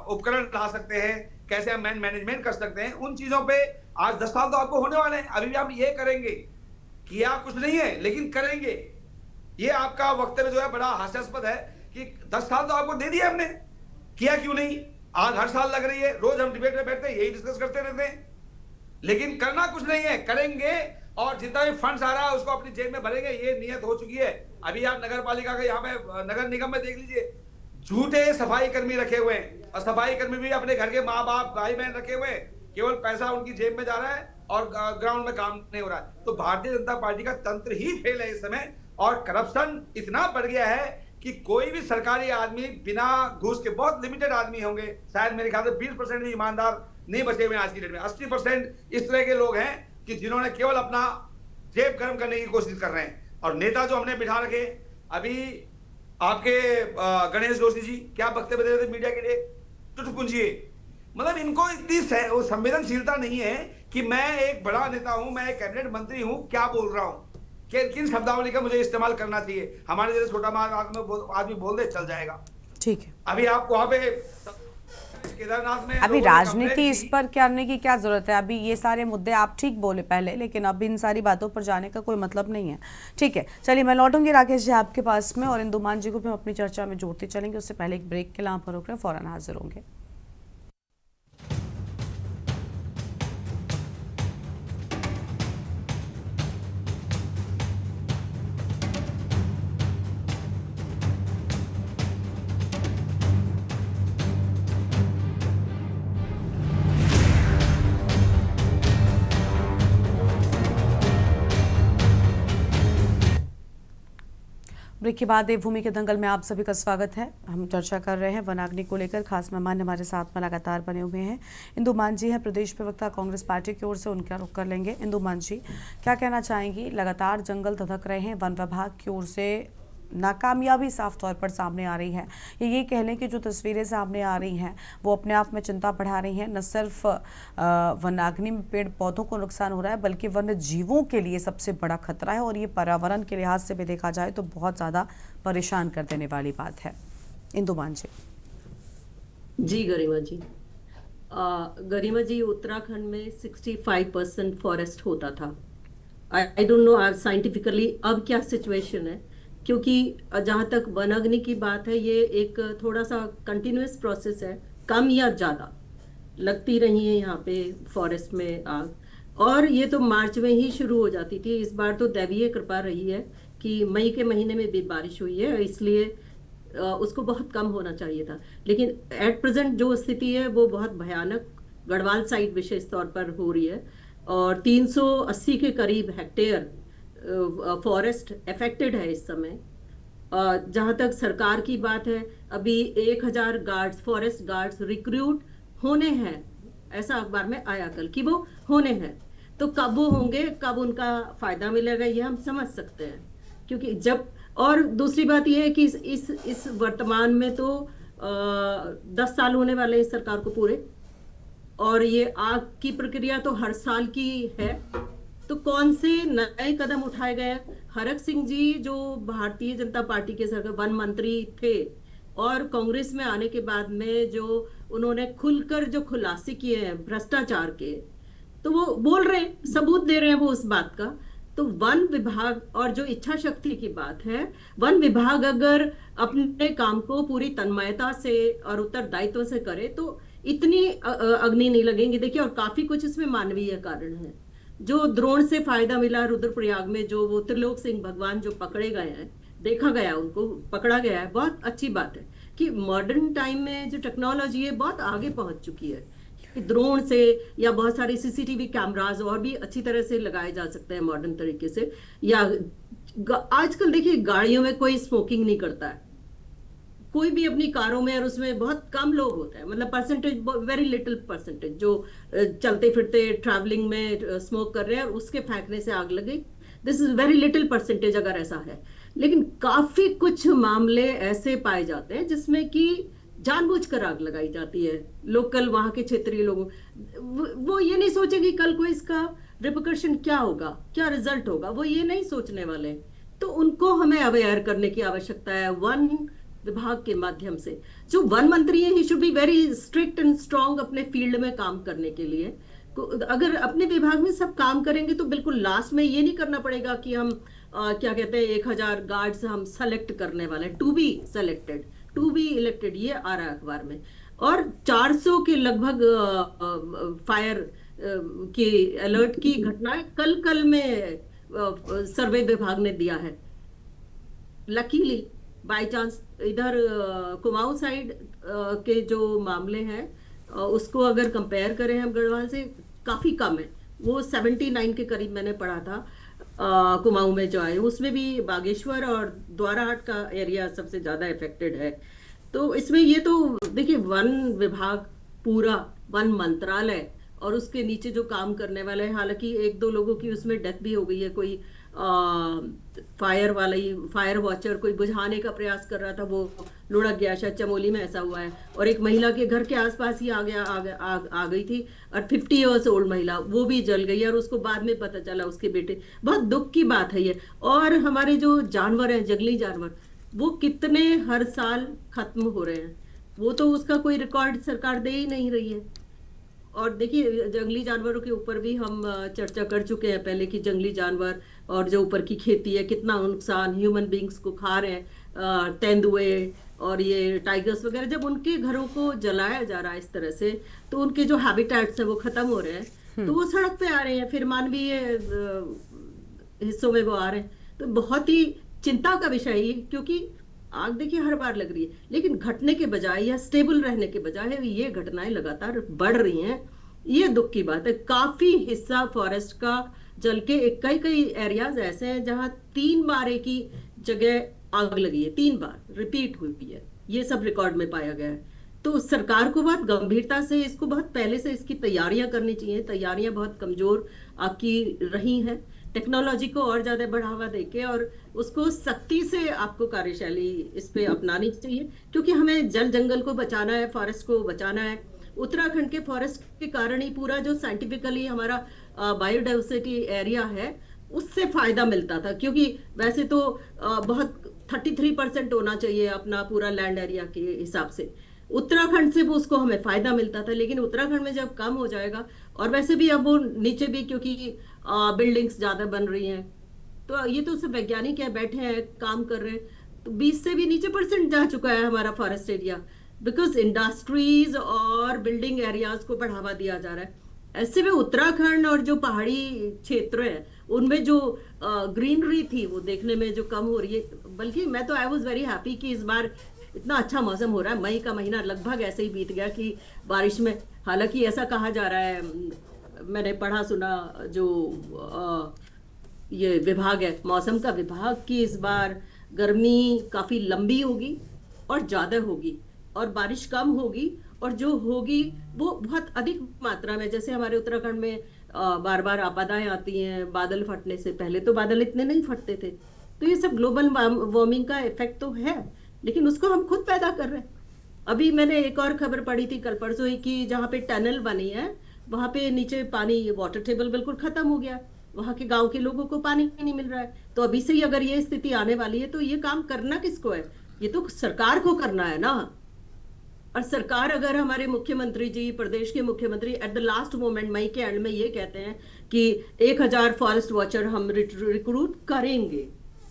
उपकरण ला सकते हैं, कैसे हम मैनेजमेंट कर सकते हैं। उन चीजों पे आज 10 साल तो आपको होने वाले हैं, अभी भी हम ये करेंगे, किया कुछ नहीं है लेकिन करेंगे। ये आपका वक्तव्य जो है बड़ा हास्यास्पद है कि 10 साल तो आपको दे दिए हमने, किया क्यों नहीं? आग हर साल लग रही है, रोज हम डिबेट में बैठते हैं, यही डिस्कस करते रहते हैं, लेकिन करना कुछ नहीं है। करेंगे और जितना भी फंड्स आ रहा है उसको अपनी जेब में भरेंगे, ये नियत हो चुकी है। अभी आप नगर पालिका का यहाँ पे नगर निगम में देख लीजिए, झूठे सफाई कर्मी रखे हुए हैं और सफाई कर्मी भी अपने घर के माँ बाप भाई बहन रखे हुए हैं, केवल पैसा उनकी जेब में जा रहा है और ग्राउंड में काम नहीं हो रहा है। तो भारतीय जनता पार्टी का तंत्र ही फेल है इस समय, और करप्शन इतना बढ़ गया है कि कोई भी सरकारी आदमी बिना घूस के, बहुत लिमिटेड आदमी होंगे, शायद मेरे ख्याल से 20% भी ईमानदार नहीं बचे हुए आज की डेट में। 80% इस तरह के लोग हैं कि जिन्होंने केवल अपना जेब गर्म करने की कोशिश कर रहे हैं। और नेता जो हमने बिठा रखे, अभी आपके गणेश जोशी जी क्या वक्तव्य दे रहे थे मीडिया के लिए, टुटपुंजिए। मतलब इनको इतनी संवेदनशीलता नहीं है कि मैं एक बड़ा नेता हूं, मैं एक कैबिनेट मंत्री हूं, क्या बोल रहा हूं, किन शब्दावली का मुझे इस्तेमाल करना चाहिए। हमारे जैसे छोटा आदमी बोल दे चल जाएगा। ठीक है, अभी आप वहां पे केदारनाथ में अभी राजनीति इस पर करने की क्या जरूरत है? अभी ये सारे मुद्दे आप ठीक बोले पहले, लेकिन अब इन सारी बातों पर जाने का कोई मतलब नहीं है। ठीक है, चलिए मैं लौटूंगी राकेश जी आपके पास में, और इंदुमान जी को भी हम अपनी चर्चा में जोड़ते चलेंगे। उससे पहले एक ब्रेक के लिए आप रुक रहे हैं, फौरन हाजिर होंगे। ब्रेक के बाद देवभूमि के दंगल में आप सभी का स्वागत है। हम चर्चा कर रहे हैं वनाग्नि को लेकर। खास मेहमान हमारे साथ में लगातार बने हुए हैं। इंदुमान जी हैं प्रदेश प्रवक्ता कांग्रेस पार्टी की ओर से, उनका रुख कर लेंगे। इंदुमान जी, क्या कहना चाहेंगी? लगातार जंगल धधक रहे हैं, वन विभाग की ओर से नाकामयाबी साफ तौर पर सामने आ रही है। ये कह लें कि जो तस्वीरें सामने आ रही हैं वो अपने आप में चिंता बढ़ा रही हैं। न सिर्फ वनाग्नि में पेड़ पौधों को नुकसान हो रहा है, बल्कि वन्य जीवों के लिए सबसे बड़ा खतरा है, और ये पर्यावरण के लिहाज से भी देखा जाए तो बहुत ज़्यादा परेशान कर देने वाली बात है। इंदुमान जी। जी गरिमा जी, गरिमा जी, उत्तराखंड में 65% फॉरेस्ट होता था। आई डोंट नो साइंटिफिकली अब क्या सिचुएशन है, क्योंकि जहाँ तक वनाग्नि की बात है ये एक थोड़ा सा कंटिन्यूस प्रोसेस है, कम या ज़्यादा लगती रही है यहाँ पे फॉरेस्ट में आग, और ये तो मार्च में ही शुरू हो जाती थी। इस बार तो दैवीय कृपा रही है कि मई के महीने में भी बारिश हुई है, इसलिए उसको बहुत कम होना चाहिए था। लेकिन एट प्रेजेंट जो स्थिति है वो बहुत भयानक गढ़वाल साइड विशेष तौर पर हो रही है, और 380 के करीब हेक्टेयर फॉरेस्ट अफेक्टेड है इस समय। जहाँ तक सरकार की बात है, अभी 1000 गार्ड्स, फॉरेस्ट गार्ड्स रिक्रूट होने हैं, ऐसा अखबार में आया कल कि वो होने हैं। तो कब वो होंगे, कब उनका फायदा मिलेगा, ये हम समझ सकते हैं। क्योंकि जब, और दूसरी बात ये है कि इस वर्तमान में तो 10 साल होने वाले हैं सरकार को पूरे, और ये आग की प्रक्रिया तो हर साल की है, तो कौन से नए कदम उठाए गए? हरक सिंह जी जो भारतीय जनता पार्टी के सरकार वन मंत्री थे और कांग्रेस में आने के बाद में जो उन्होंने खुलकर जो खुलासे किए हैं भ्रष्टाचार के, तो वो बोल रहे हैं, सबूत दे रहे हैं वो उस बात का। तो वन विभाग और जो इच्छा शक्ति की बात है, वन विभाग अगर अपने काम को पूरी तन्मयता से और उत्तरदायित्व से करे तो इतनी अग्नि नहीं लगेंगी। देखिए, और काफी कुछ इसमें मानवीय कारण है। जो द्रोण से फायदा मिला रुद्रप्रयाग में, जो वो त्रिलोक सिंह भगवान जो पकड़े गए हैं, देखा गया, उनको पकड़ा गया है, बहुत अच्छी बात है कि मॉडर्न टाइम में जो टेक्नोलॉजी है बहुत आगे पहुंच चुकी है। ड्रोन से या बहुत सारे सीसीटीवी कैमरास और भी अच्छी तरह से लगाए जा सकते हैं मॉडर्न तरीके से। या आजकल देखिए गाड़ियों में कोई स्मोकिंग नहीं करता है, कोई भी अपनी कारों में, और उसमें बहुत कम लोग होते हैं, मतलब परसेंटेज, वेरी लिटिल परसेंटेज जो चलते फिरते ट्रैवलिंग में स्मोक कर रहे हैं और उसके फेंकने से आग लगी। This is very little percentage अगर ऐसा है। लेकिन काफी कुछ मामले ऐसे पाए जाते हैं जिसमें कि जानबूझकर आग लगाई जाती है। लोकल वहां के क्षेत्रीय लोगों, वो ये नहीं सोचेंगे कल को इसका रिपरकशन क्या होगा, क्या रिजल्ट होगा, वो ये नहीं सोचने वाले। तो उनको हमें अवेयर करने की आवश्यकता है वन विभाग के माध्यम से। जो वन मंत्री है, he should be very strict and strong अपने फील्ड में काम करने के लिए। अगर अपने विभाग में सब काम करेंगे तो बिल्कुल लास्ट में ये नहीं करना पड़ेगा कि हम क्या कहते हैं 1000 गार्ड्स हम सेलेक्ट करने वाले हैं, to be selected, to be elected, ये आ रहा है अखबार में। और 400 के लगभग फायर की अलर्ट की घटनाएं कल में सर्वे विभाग ने दिया है। लकीली बाय चांस इधर कुमाऊं साइड के जो मामले हैं उसको अगर कंपेयर करें हम गढ़वाल से, काफी कम है। वो 79 के करीब मैंने पढ़ा था कुमाऊं में जो आए, उसमें भी बागेश्वर और द्वाराहाट का एरिया सबसे ज्यादा इफेक्टेड है। तो इसमें ये तो देखिए वन विभाग पूरा, वन मंत्रालय और उसके नीचे जो काम करने वाले हैं, हालांकि 1-2 लोगों की उसमें डेथ भी हो गई है। कोई फायर वॉचर कोई बुझाने का प्रयास कर रहा था, वो लुढ़क गया, शायद चमोली में ऐसा हुआ है। और एक महिला के घर के आसपास ही आ गई थी, और 50 ईयर्स ओल्ड महिला, वो भी जल गई और उसको बाद में पता चला उसके बेटे। बहुत दुख की बात है ये। और हमारे जो जानवर हैं, जंगली जानवर, वो कितने हर साल खत्म हो रहे हैं, वो तो उसका कोई रिकॉर्ड सरकार दे ही नहीं रही है। और देखिए जंगली जानवरों के ऊपर भी हम चर्चा कर चुके हैं पहले कि जंगली जानवर और जो ऊपर की खेती है कितना नुकसान ह्यूमन बींग्स को खा रहे हैं। तेंदुए और ये टाइगर्स वगैरह, जब उनके घरों को जलाया जा रहा है इस तरह से, तो उनके जो हैबिटेट्स हैं वो खत्म हो रहे हैं, तो वो सड़क पे आ रहे हैं, फिर मानवीय हिस्सों में वो आ रहे हैं। तो बहुत ही चिंता का विषय है, क्योंकि आग देखिए हर बार लग रही है, लेकिन घटने के बजाय या स्टेबल रहने के बजाय ये घटनाएं लगातार बढ़ रही हैं। ये दुख की बात है। काफी हिस्सा फॉरेस्ट का जल के कई एरियाज ऐसे हैं जहां 3 बार एक ही जगह आग लगी है, 3 बार रिपीट हुई है। ये सब रिकॉर्ड में पाया गया है। तो सरकार को बहुत गंभीरता से इसको बहुत पहले से इसकी तैयारियां करनी चाहिए। तैयारियां बहुत कमजोर आपकी रही हैं। टेक्नोलॉजी को और ज्यादा बढ़ावा देके और उसको सख्ती से आपको कार्यशैली इस पे अपनानी चाहिए, क्योंकि हमें जल जंगल को बचाना है, फॉरेस्ट को बचाना है। उत्तराखंड के फॉरेस्ट के कारण ही पूरा जो साइंटिफिकली हमारा बायोडाइवर्सिटी एरिया है उससे फायदा मिलता था, क्योंकि वैसे तो बहुत 33% होना चाहिए अपना पूरा लैंड एरिया के हिसाब से। उत्तराखंड से वो उसको हमें फायदा मिलता था, लेकिन उत्तराखंड में जब कम हो जाएगा, और वैसे भी अब वो नीचे भी क्योंकि बिल्डिंग्स ज्यादा बन रही हैं, तो ये तो सब वैज्ञानिक है, बैठे हैं, काम कर रहे हैं, तो 20 से भी नीचे % जा चुका है हमारा फॉरेस्ट एरिया, बिकॉज इंडस्ट्रीज और बिल्डिंग एरियाज को बढ़ावा दिया जा रहा है। ऐसे में उत्तराखंड और जो पहाड़ी क्षेत्र है उनमें जो ग्रीनरी थी वो देखने में जो कम हो रही है। बल्कि मैं तो आई वॉज वेरी हैप्पी कि इस बार इतना अच्छा मौसम हो रहा है। मई का महीना लगभग ऐसे ही बीत गया कि बारिश में, हालांकि ऐसा कहा जा रहा है, मैंने पढ़ा सुना, जो ये विभाग है, मौसम का विभाग, कि इस बार गर्मी काफी लंबी होगी और ज्यादा होगी और बारिश कम होगी, और जो होगी वो बहुत अधिक मात्रा में। जैसे हमारे उत्तराखंड में बार बार आपदाएं आती हैं बादल फटने से पहले, तो बादल इतने नहीं फटते थे। तो ये सब ग्लोबल वार्मिंग का इफेक्ट तो है, लेकिन उसको हम खुद पैदा कर रहे हैं। अभी मैंने एक और खबर पढ़ी थी कल परसों ही कि जहाँ पे टनल बनी है वहां पे नीचे पानी, वाटर टेबल बिल्कुल खत्म हो गया, वहां के गांव के लोगों को पानी नहीं मिल रहा है। तो अभी से ही अगर ये स्थिति आने वाली है तो ये काम करना किसको है? ये तो सरकार को करना है ना। और सरकार, अगर हमारे मुख्यमंत्री जी, प्रदेश के मुख्यमंत्री एट द लास्ट मोमेंट मई के एंड में ये कहते हैं कि 1000 फॉरेस्ट वॉचर हम रिक्रूट करेंगे,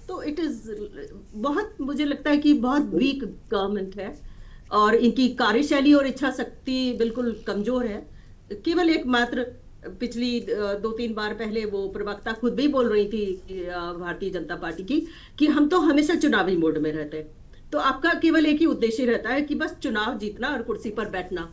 तो इट इज बहुत, मुझे लगता है कि बहुत वीक गवर्नमेंट है और इनकी कार्यशैली और इच्छा शक्ति बिल्कुल कमजोर है। केवल एकमात्र पिछली 2-3 बार पहले वो प्रवक्ता खुद भी बोल रही थी भारतीय जनता पार्टी की कि हम तो हमेशा चुनावी मोड में रहते हैं। तो आपका केवल एक ही उद्देश्य रहता है कि बस चुनाव जीतना और कुर्सी पर बैठना।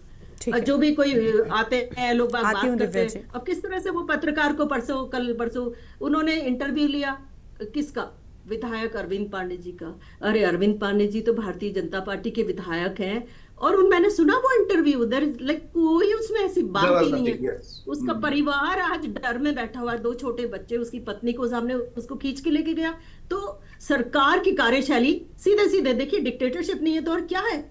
जो भी कोई आते हैं लोग बात करते हैं। अब किस तरह से वो पत्रकार को कल परसों उन्होंने इंटरव्यू लिया, किसका? विधायक अरविंद पांडे जी का। अरे अरविंद पांडे जी तो भारतीय जनता पार्टी के विधायक हैं और मैंने सुना वो इंटरव्यू, उधर लाइक कोई उसमें ऐसी बात ही नहीं है। उसका परिवार आज डर में बैठा हुआ, 2 छोटे बच्चे, उसकी पत्नी को सामने उसको खींच के लेके गया। तो सरकार की कार्यशैली सीधे सीधे, देखिए डिक्टेटरशिप नहीं है तो और क्या है?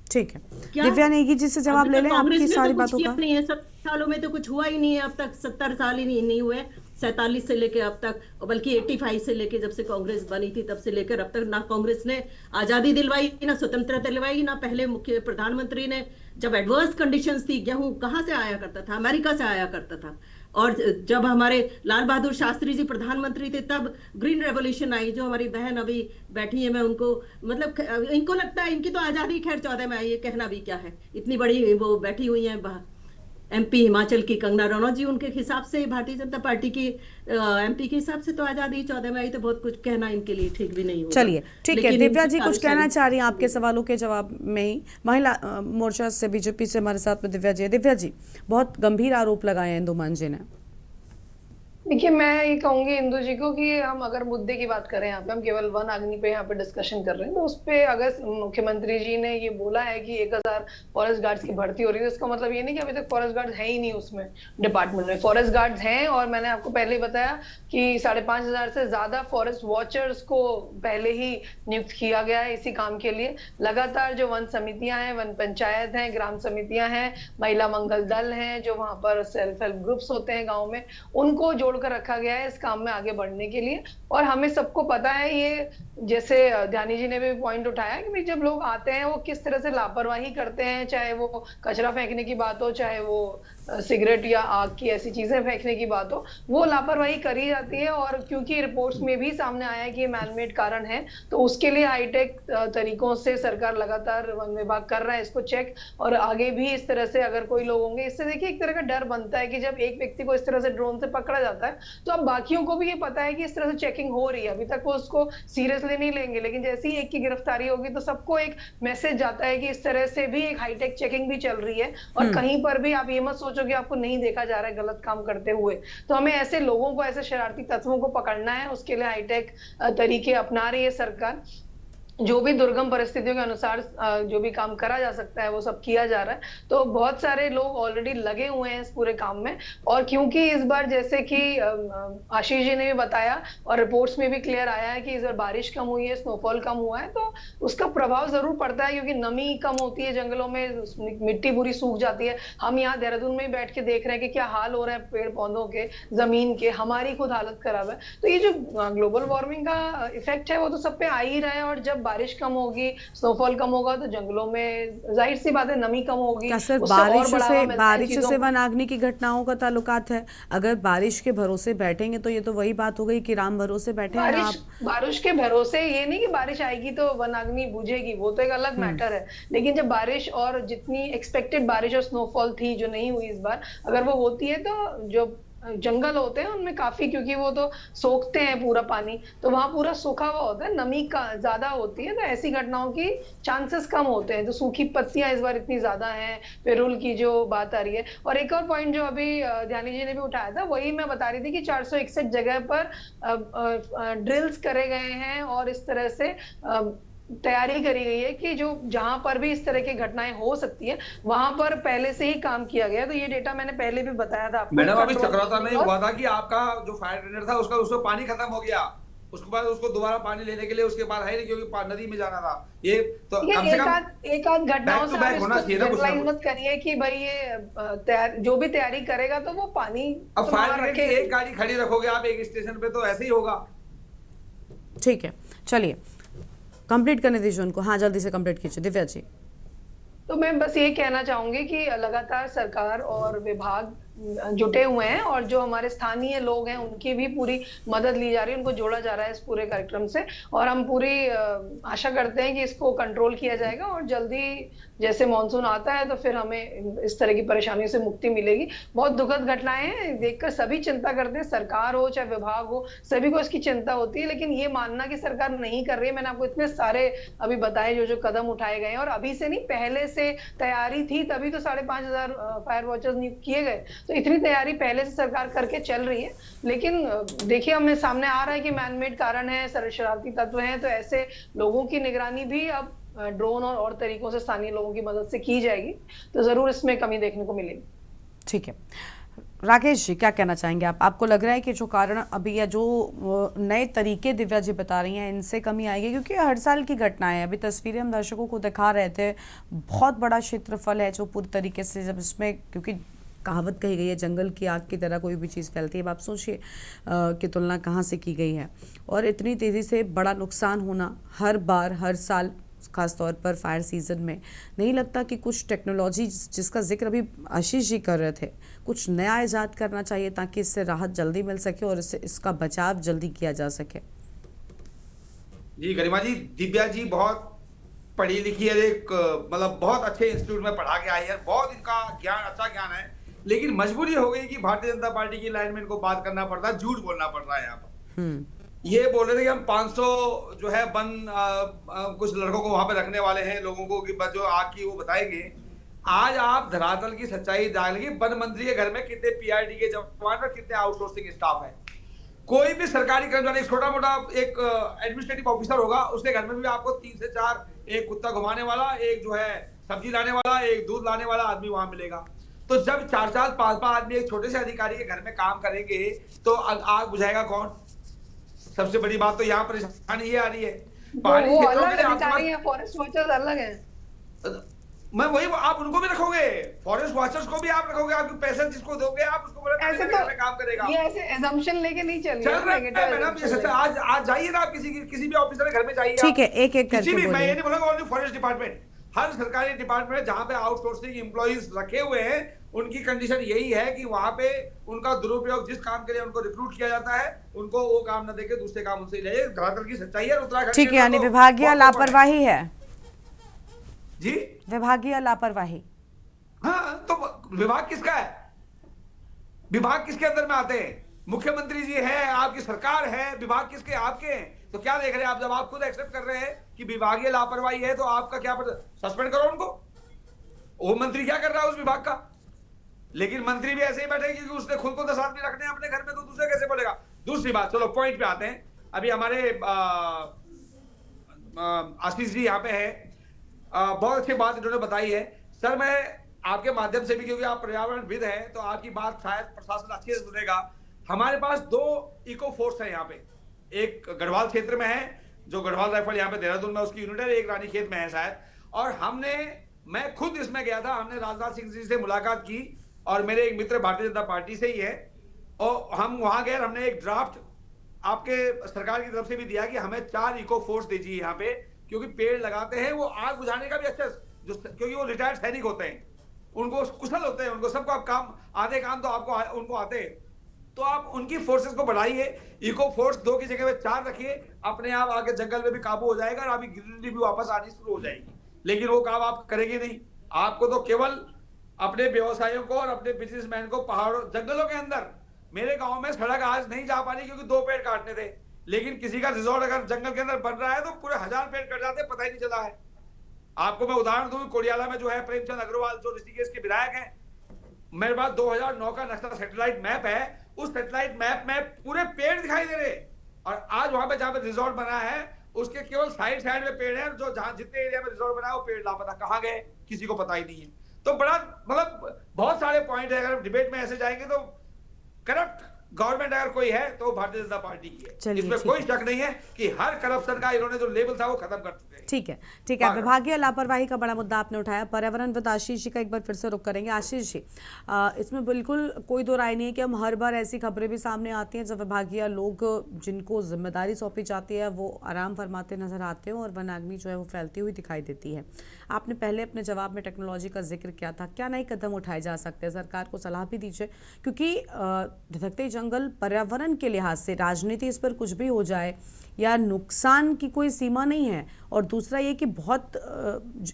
ठीक है, दिव्या नेगी जी से जवाब ले लें आपकी सारी बातों का। नहीं है, 7 सालों में तो कुछ हुआ ही नहीं है अब तक, 70 साल ही नहीं हुए, 47 से लेके अब तक, बल्कि 85 से लेके जब से कांग्रेस बनी थी तब से लेकर अब तक ना कांग्रेस ने आजादी दिलवाई, ना स्वतंत्रता दिलवाई, ना पहले मुख्य प्रधानमंत्री ने, जब एडवर्स कंडीशंस थी, गेहूं कहाँ से आया करता था? अमेरिका से आया करता था। और जब हमारे लाल बहादुर शास्त्री जी प्रधानमंत्री थे तब ग्रीन रेवोल्यूशन आई। जो हमारी बहन अभी बैठी है, मैं उनको मतलब इनको लगता है इनकी तो आजादी खैर 14 में आई, ये कहना भी क्या है, इतनी बड़ी वो बैठी हुई है एमपी हिमाचल की कंगना रनौत जी, उनके हिसाब से भारतीय जनता पार्टी की एमपी के हिसाब से तो आजादी 14 में आई, तो बहुत कुछ कहना इनके लिए ठीक भी नहीं होगा। चलिए ठीक है, दिव्या जी कुछ कहना चाह रही हैं आपके सवालों के जवाब में ही। महिला मोर्चा से बीजेपी से हमारे साथ में दिव्या जी। दिव्या जी, बहुत गंभीर आरोप लगाए हैं इंदुमान जी ने। देखिए, मैं ये कहूंगी इंदु जी को कि हम अगर मुद्दे की बात करें, यहाँ पे हम केवल वनाग्नि पे यहाँ पे डिस्कशन कर रहे हैं, तो उस पे अगर मुख्यमंत्री जी ने ये बोला है कि 1000 फॉरेस्ट गार्ड्स की भर्ती हो रही है, तो इसका मतलब ये नहीं कि अभी तक फॉरेस्ट गार्ड्स है ही नहीं उसमें डिपार्टमेंट में। फॉरेस्ट गार्ड्स हैं और मैंने आपको पहले ही बताया कि 5500 से ज्यादा फॉरेस्ट वॉचर्स को पहले ही नियुक्त किया गया है इसी काम के लिए। लगातार जो वन समितियां हैं, वन पंचायत हैं, ग्राम समितियां हैं, महिला मंगल दल हैं, जो वहां पर सेल्फ हेल्प ग्रुप्स होते हैं गाँव में, उनको जोड़कर रखा गया है इस काम में आगे बढ़ने के लिए। और हमें सबको पता है, ये जैसे ध्यानी जी ने भी पॉइंट उठाया कि जब लोग आते हैं वो किस तरह से लापरवाही करते हैं, चाहे वो कचरा फेंकने की बात हो, चाहे वो सिगरेट या आग की ऐसी चीजें फेंकने की बात हो, वो लापरवाही करी जाती है। और क्योंकि रिपोर्ट्स में भी सामने आया है कि ये मैनमेड कारण है, तो उसके लिए हाईटेक तरीकों से सरकार लगातार, वन विभाग कर रहा है इसको चेक। और आगे भी इस तरह से अगर कोई लोग होंगे, इससे देखिए एक तरह का डर बनता है कि जब एक व्यक्ति को इस तरह से ड्रोन से पकड़ा जाता है तो अब बाकियों को भी ये पता है कि इस तरह से चेकिंग हो रही है। अभी तक वो उसको सीरियसली नहीं लेंगे, लेकिन जैसे ही एक की गिरफ्तारी होगी तो सबको एक मैसेज जाता है कि इस तरह से भी एक हाईटेक चेकिंग भी चल रही है। और कहीं पर भी आप ये मत सोचो कि आपको नहीं देखा जा रहा है गलत काम करते हुए। तो हमें ऐसे लोगों को, ऐसे शरारती तत्वों को पकड़ना है, उसके लिए हाईटेक तरीके अपना रही है सरकार। जो भी दुर्गम परिस्थितियों के अनुसार जो भी काम करा जा सकता है वो सब किया जा रहा है। तो बहुत सारे लोग ऑलरेडी लगे हुए हैं इस पूरे काम में। और क्योंकि इस बार जैसे कि आशीष जी ने भी बताया और रिपोर्ट्स में भी क्लियर आया है कि इस बार बारिश कम हुई है, स्नोफॉल कम हुआ है, तो उसका प्रभाव जरूर पड़ता है, क्योंकि नमी कम होती है जंगलों में, मिट्टी पूरी सूख जाती है। हम यहाँ देहरादून में बैठ के देख रहे हैं कि क्या हाल हो रहा है पेड़ पौधों के, जमीन के, हमारी खुद हालत खराब है। तो ये जो ग्लोबल वार्मिंग का इफेक्ट है वो तो सब पे आ ही रहा है। और जब बारिश कम होगी, स्नोफॉल कम होगा, तो जंगलों में जाहिर सी बात है नमी कम होगी। क्या सर बारिश से वनाग्नि की घटनाओं का ताल्लुकात है? अगर बारिश के भरोसे बैठेंगे तो ये तो वही बात हो गई कि राम भरोसे बैठे हैं आप। बारिश के भरोसे ये नहीं कि बारिश आएगी तो वनाग्नि बुझेगी, वो तो एक अलग मैटर है। लेकिन जब बारिश, और जितनी एक्सपेक्टेड बारिश और स्नोफॉल थी जो नहीं हुई इस बार, अगर वो होती है तो जो जंगल होते हैं उनमें काफी, क्योंकि वो तो सोखते हैं पूरा पानी, तो वहां पूरा सूखा हुआ होता है, नमी का ज्यादा होती है, तो ऐसी घटनाओं की चांसेस कम होते हैं। तो सूखी पत्तियां इस बार इतनी ज्यादा हैं, पेरुल की जो बात आ रही है। और एक और पॉइंट जो अभी ध्यानी जी ने भी उठाया था, वही मैं बता रही थी कि 461 जगह पर ड्रिल्स करे गए हैं और इस तरह से तैयारी करी गई है कि जो जहां पर भी इस तरह की घटनाएं हो सकती है वहां पर पहले से ही काम किया गया। तो ये डेटा मैंने पहले भी बताया था आपको। मैडम, अभी चक्राता में हुआ था कि आपका जो फायर टेंडर था उसका पानी खत्म हो गया, उसके बाद उसको दोबारा पानी लेने के लिए उसके बाद है नहीं, क्योंकि नदी में जाना था। ये तो कम से कम एक आध घटनाओं से आप होना चाहिए ना, कुछ जनरलाइज मत करिए कि भाई ये जो भी तैयारी करेगा तो वो पानी अब फायर ब्रिगेड की एक गाड़ी खड़ी रखोगे आप एक स्टेशन पे तो ऐसे ही होगा। ठीक है, चलिए कंप्लीट करने दीजिए उनको। हाँ, जल्दी से कंप्लीट कीजिए दिव्या जी। तो मैं बस ये कहना चाहूंगी कि लगातार सरकार और विभाग जुटे हुए हैं और जो हमारे स्थानीय लोग हैं उनकी भी पूरी मदद ली जा रही है, उनको जोड़ा जा रहा है इस पूरे कार्यक्रम से, और हम पूरी आशा करते हैं कि इसको कंट्रोल किया जाएगा और जल्दी जैसे मॉनसून आता है तो फिर हमें इस तरह की परेशानियों से मुक्ति मिलेगी। बहुत दुखद घटनाएं हैं, देखकर सभी चिंता करते हैं, सरकार हो चाहे विभाग हो, सभी को इसकी चिंता होती है, लेकिन ये मानना कि सरकार नहीं कर रही है, मैंने आपको इतने सारे अभी बताए जो कदम उठाए गए हैं, और अभी से नहीं पहले से तैयारी थी, तभी तो 5,500 फायर वॉचर्स नियुक्त किए गए। तो इतनी तैयारी पहले से सरकार करके चल रही है, लेकिन देखिए हमें सामने आ रहा है कि मैनमेड कारण है, शरारती तत्व हैं, तो ऐसे लोगों की निगरानी भी अब ड्रोन और तरीकों से स्थानीय लोगों की मदद से की जाएगी, तो जरूर इसमें कमी देखने को मिलेगी। ठीक है, राकेश जी क्या कहना चाहेंगे आप? आपको लग रहा है कि जो कारण अभी या जो नए तरीके दिव्या जी बता रही हैं इनसे कमी आएगी? क्योंकि हर साल की घटनाएं है, अभी तस्वीरें हम दर्शकों को दिखा रहे थे, बहुत बड़ा क्षेत्रफल है जो पूरी तरीके से, जब इसमें क्योंकि कहावत कही गई है जंगल की आग की तरह कोई भी चीज़ फैलती है, अब आप सोचिए कि तुलना कहाँ से की गई है, और इतनी तेज़ी से बड़ा नुकसान होना हर बार हर साल, खास तौर पर फायर सीजन में, नहीं लगता कि कुछ टेक्नोलॉजी जिसका जिक्र अभी आशीष जी कर रहे थे, कुछ नया इजाद करना चाहिए ताकि इससे राहत जल्दी मिल सके और इसका बचाव जल्दी किया जा सके? जी गरिमा जी, दिव्या जी बहुत पढ़ी लिखी है, एक मतलब बहुत अच्छे इंस्टीट्यूट में पढ़ा के आई है, बहुत इनका ज्ञान, अच्छा ज्ञान है, लेकिन मजबूरी हो गई कि भारतीय जनता पार्टी की लाइन में इनको बात करना पड़ता है, झूठ बोलना पड़ रहा है यहाँ पर। ये बोल रहे थे कि हम 500 जो है कुछ लड़कों को वहां पे रखने वाले हैं, लोगों को कि जो आग की वो बताएंगे। आज आप धरातल की सच्चाई डालेंगे, वन मंत्री के घर में कितने पीआरडी के जवान और कितने आउटसोर्सिंग स्टाफ है। कोई भी सरकारी कर्मचारी, छोटा मोटा एक एडमिनिस्ट्रेटिव ऑफिसर होगा, उसके घर में भी आपको 3 से 4, एक कुत्ता घुमाने वाला, एक जो है सब्जी लाने वाला, एक दूध लाने वाला आदमी वहां मिलेगा। तो जब 4-4, 5-5 आदमी एक छोटे से अधिकारी के घर में काम करेंगे तो आग बुझाएगा कौन? सबसे बड़ी बात तो यहाँ परेशानी ये आ रही है, पहाड़ी क्षेत्रों के लिए फॉरेस्ट वॉचर्स अलग हैं। मैं वही, आप उनको भी रखोगे, फॉरेस्ट वॉचर्स को भी आप रखोगे, आपके पैसे जिसको दोगे आप उसको बोले ऐसे तो काम करेगा। ये ऐसे assumption लेके नहीं चल रहा है मैडम, ये सच है। आज जाइए ना आप किसी भी ऑफिसर के घर में जाइए, ठीक है, एक एक करके बोलिए। मैं ये नहीं बोलूंगा ओनली फॉरेस्ट डिपार्टमेंट, हर सरकारी डिपार्टमेंट जहाँ पे आउटसोर्सिंग एम्प्लॉइज रखे हुए हैं, उनकी कंडीशन यही है कि वहां पे उनका दुरुपयोग, जिस काम के लिए उनको रिक्रूट किया जाता है, उनको वो काम न देके दूसरे काम उनसे ले। धरातल की सच्चाई है उत्तराखंड। ठीक है, यानी विभागीय लापरवाही है जी, विभागीय लापरवाही। हाँ, तो विभाग किसका है? विभाग किसके अंदर में आते हैं? मुख्यमंत्री जी है, आपकी सरकार है, विभाग किसके? आपके हैं। तो क्या देख रहे हैं आप? जब आप खुद एक्सेप्ट कर रहे हैं कि विभागीय लापरवाही है तो आपका क्या, सस्पेंड करो उनको। वो मंत्री क्या कर रहा है उस विभाग का? लेकिन मंत्री भी ऐसे ही बैठे क्योंकि उसने खुद को 10 आदमी रखने हैं अपने घर में, तो दूसरे कैसे बोलेगा? दूसरी बात, चलो पॉइंट पे आते हैं। अभी हमारे आशीष जी यहाँ पे है, बहुत अच्छी बात इन्होंने बताई है। सर मैं आपके माध्यम से भी, क्योंकि आप पर्यावरणविद हैं, तो आपकी बात शायद प्रशासन अच्छे से सुनेगा। हमारे पास 2 इको फोर्स है यहाँ पे, एक गढ़वाल क्षेत्र में है, जो गढ़वाल राइफल यहाँ पे देहरादून में उसकी यूनिट है, एक रानीखेत में है शायद। और मैं खुद इसमें गया था, हमने राजनाथ सिंह जी से मुलाकात की, और मेरे एक मित्र भारतीय जनता पार्टी से ही है, और हम वहां गए, हमने एक ड्राफ्ट आपके सरकार की तरफ से भी दिया कि हमें 4 इको फोर्स दीजिए यहाँ पे, क्योंकि पेड़ लगाते हैं, वो आग बुझाने का भी अच्छा, क्योंकि वो रिटायर्ड सैनिक होते हैं, उनको कुशल होते हैं, उनको सबको आप काम, आधे काम तो आपको उनको आते हैं, तो आप उनकी फोर्सेस को बढ़ाइए। इको फोर्स 2 की जगह पे 4 रखिए, अपने आप आगे जंगल में भी काबू हो जाएगा और आपकी ग्रीनरी भी वापस आनी शुरू हो जाएगी। लेकिन वो काम आप करेंगे नहीं, आपको तो केवल अपने व्यवसायों को और अपने बिजनेसमैन को पहाड़ों जंगलों के अंदर, मेरे गांव में सड़क आज नहीं जा पा रही क्योंकि 2 पेड़ काटने थे, लेकिन किसी का रिजॉर्ट अगर जंगल के अंदर बन रहा है तो पूरे 1000 पेड़ कट जाते, पता ही नहीं चला है। आपको मैं उदाहरण दूं, कोडियाला में जो है प्रेमचंद अग्रवाल, जो ऋषिकेश के विधायक हैं, मेरे पास 2009 का नक्शा सैटेलाइट मैप है, उस सैटेलाइट मैप में पूरे पेड़ दिखाई दे रहे, और आज वहां पे जहां पे रिजॉर्ट बना है उसके केवल साइड में पेड़ है, जो जहां जितने एरिया में रिजॉर्ट बना है वो पेड़ लापता, कहां गए किसी को पता ही नहीं है। तो बड़ा मतलब बहुत सारे पॉइंट है, अगर डिबेट में ऐसे जाएंगे तो करप्ट गवर्नमेंट अगर कोई है तो भारतीय जनता पार्टी की है। चलिए, इसमें ठीक कोई है। शक नहीं है कि हर करप्शन का इन्होंने जो लेवल था वो खत्म कर चुके हैं। ठीक है, ठीक है। विभागीय लापरवाही का बड़ा मुद्दा आपने उठाया। पर्यावरण विद आशीष जी का एक बार फिर से रुख करेंगे। आशीष जी, इसमें बिल्कुल कोई दो राय नहीं है कि हम हर बार ऐसी खबरें भी सामने आती हैं जब विभागीय लोग जिनको जिम्मेदारी सौंपी जाती है वो आराम फरमाते नजर आते हैं और वनाग्नि जो है वो फैलती हुई दिखाई देती है। आपने पहले अपने जवाब में टेक्नोलॉजी का जिक्र किया था, क्या नए कदम उठाए जा सकते हैं? सरकार को सलाह भी दीजिए, क्योंकि धधकते जंगल पर्यावरण के लिहाज से राजनीति इस पर कुछ भी हो जाए या नुकसान की कोई सीमा नहीं है। और दूसरा ये कि बहुत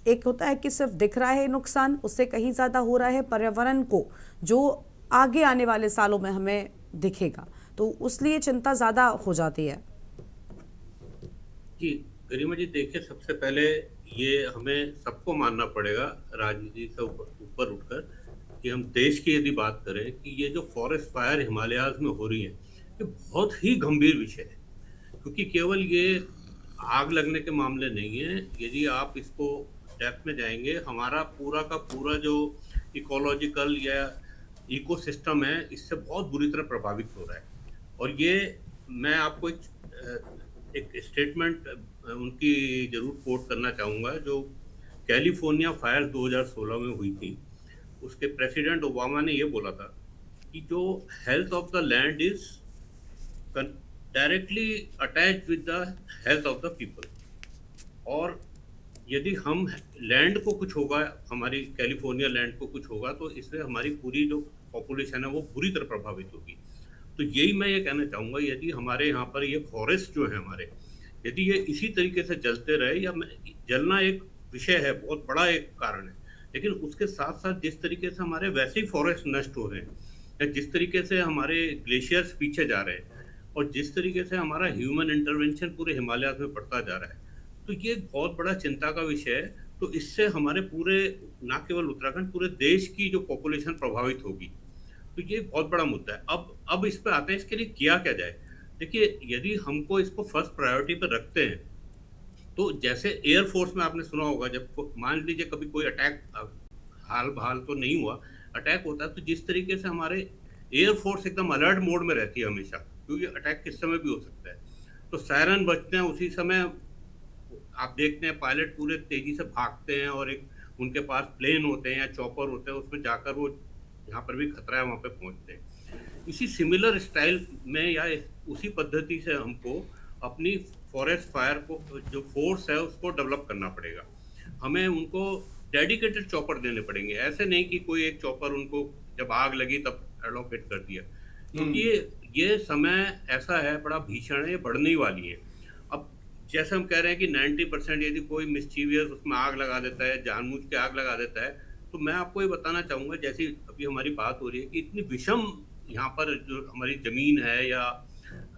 एक होता है कि सिर्फ दिख रहा है नुकसान, उससे कहीं ज़्यादा हो रहा है पर्यावरण को जो आगे आने वाले सालों में हमें दिखेगा, तो उसलिए चिंता ज़्यादा हो जाती है। जी गरिमा जी, देखिए सबसे पहले ये हमें सबको मानना पड़ेगा राजनीति से ऊपर उठकर कि हम देश की यदि बात करें कि ये जो फॉरेस्ट फायर हिमालयाज में हो रही है ये बहुत ही गंभीर विषय है, क्योंकि केवल ये आग लगने के मामले नहीं है। यदि आप इसको डेप्थ में जाएंगे, हमारा पूरा का पूरा जो इकोलॉजिकल या इकोसिस्टम है इससे बहुत बुरी तरह प्रभावित हो रहा है। और ये मैं आपको एक स्टेटमेंट उनकी जरूर कोट करना चाहूँगा जो कैलिफोर्निया फायर 2016 में हुई थी। उसके प्रेसिडेंट ओबामा ने ये बोला था कि जो health of the land is directly attached with the health of the people. और यदि हम लैंड को कुछ होगा, हमारी कैलिफोर्निया लैंड को कुछ होगा, तो इससे हमारी पूरी जो पॉपुलेशन है वो बुरी तरह प्रभावित होगी। तो यही मैं ये कहना चाहूँगा, यदि हमारे यहाँ पर ये फॉरेस्ट जो है हमारे, यदि ये इसी तरीके से जलते रहे, या जलना एक विषय है, बहुत बड़ा एक कारण है, लेकिन उसके साथ साथ जिस तरीके से हमारे वैसे ही फॉरेस्ट नष्ट हो रहे हैं, या जिस तरीके से हमारे ग्लेशियर्स पीछे जा रहे हैं, और जिस तरीके से हमारा ह्यूमन इंटरवेंशन पूरे हिमालय में बढ़ता जा रहा है, तो ये बहुत बड़ा चिंता का विषय है। तो इससे हमारे पूरे, ना केवल उत्तराखंड, पूरे देश की जो पॉपुलेशन प्रभावित होगी, तो ये बहुत बड़ा मुद्दा है। अब इस पर आते हैं, इसके लिए किया क्या जाए। देखिए, यदि हमको इसको फर्स्ट प्रायोरिटी पर रखते हैं, तो जैसे एयरफोर्स में आपने सुना होगा, जब मान लीजिए कभी कोई अटैक, हाल बहाल तो नहीं हुआ, अटैक होता है, तो जिस तरीके से हमारे एयरफोर्स एकदम अलर्ट मोड में रहती है हमेशा, क्योंकि अटैक किस समय भी हो सकता है। तो सायरन बजते हैं, उसी समय आप देखते हैं पायलट पूरे तेजी से भागते हैं, और एक उनके पास प्लेन होते हैं या चॉपर होते हैं, उसमें जाकर वो जहाँ पर भी खतरा है वहाँ पे पहुँचते हैं। इसी सिमिलर स्टाइल में या उसी पद्धति से हमको अपनी फॉरेस्ट फायर को जो फोर्स है उसको डेवलप करना पड़ेगा। हमें उनको डेडिकेटेड चॉपर देने पड़ेंगे, ऐसे नहीं कि कोई एक चॉपर उनको जब आग लगी तब एलोकेट कर दिया, क्योंकि ये समय ऐसा है, बड़ा भीषण है, ये बढ़ने ही वाली है। अब जैसे हम कह रहे हैं कि 90% यदि कोई मिस्चीवियस उसमें आग लगा देता है, जानबूझ के आग लगा देता है, तो मैं आपको ये बताना चाहूँगा, जैसी अभी हमारी बात हो रही है कि इतनी विषम यहाँ पर जो हमारी ज़मीन है या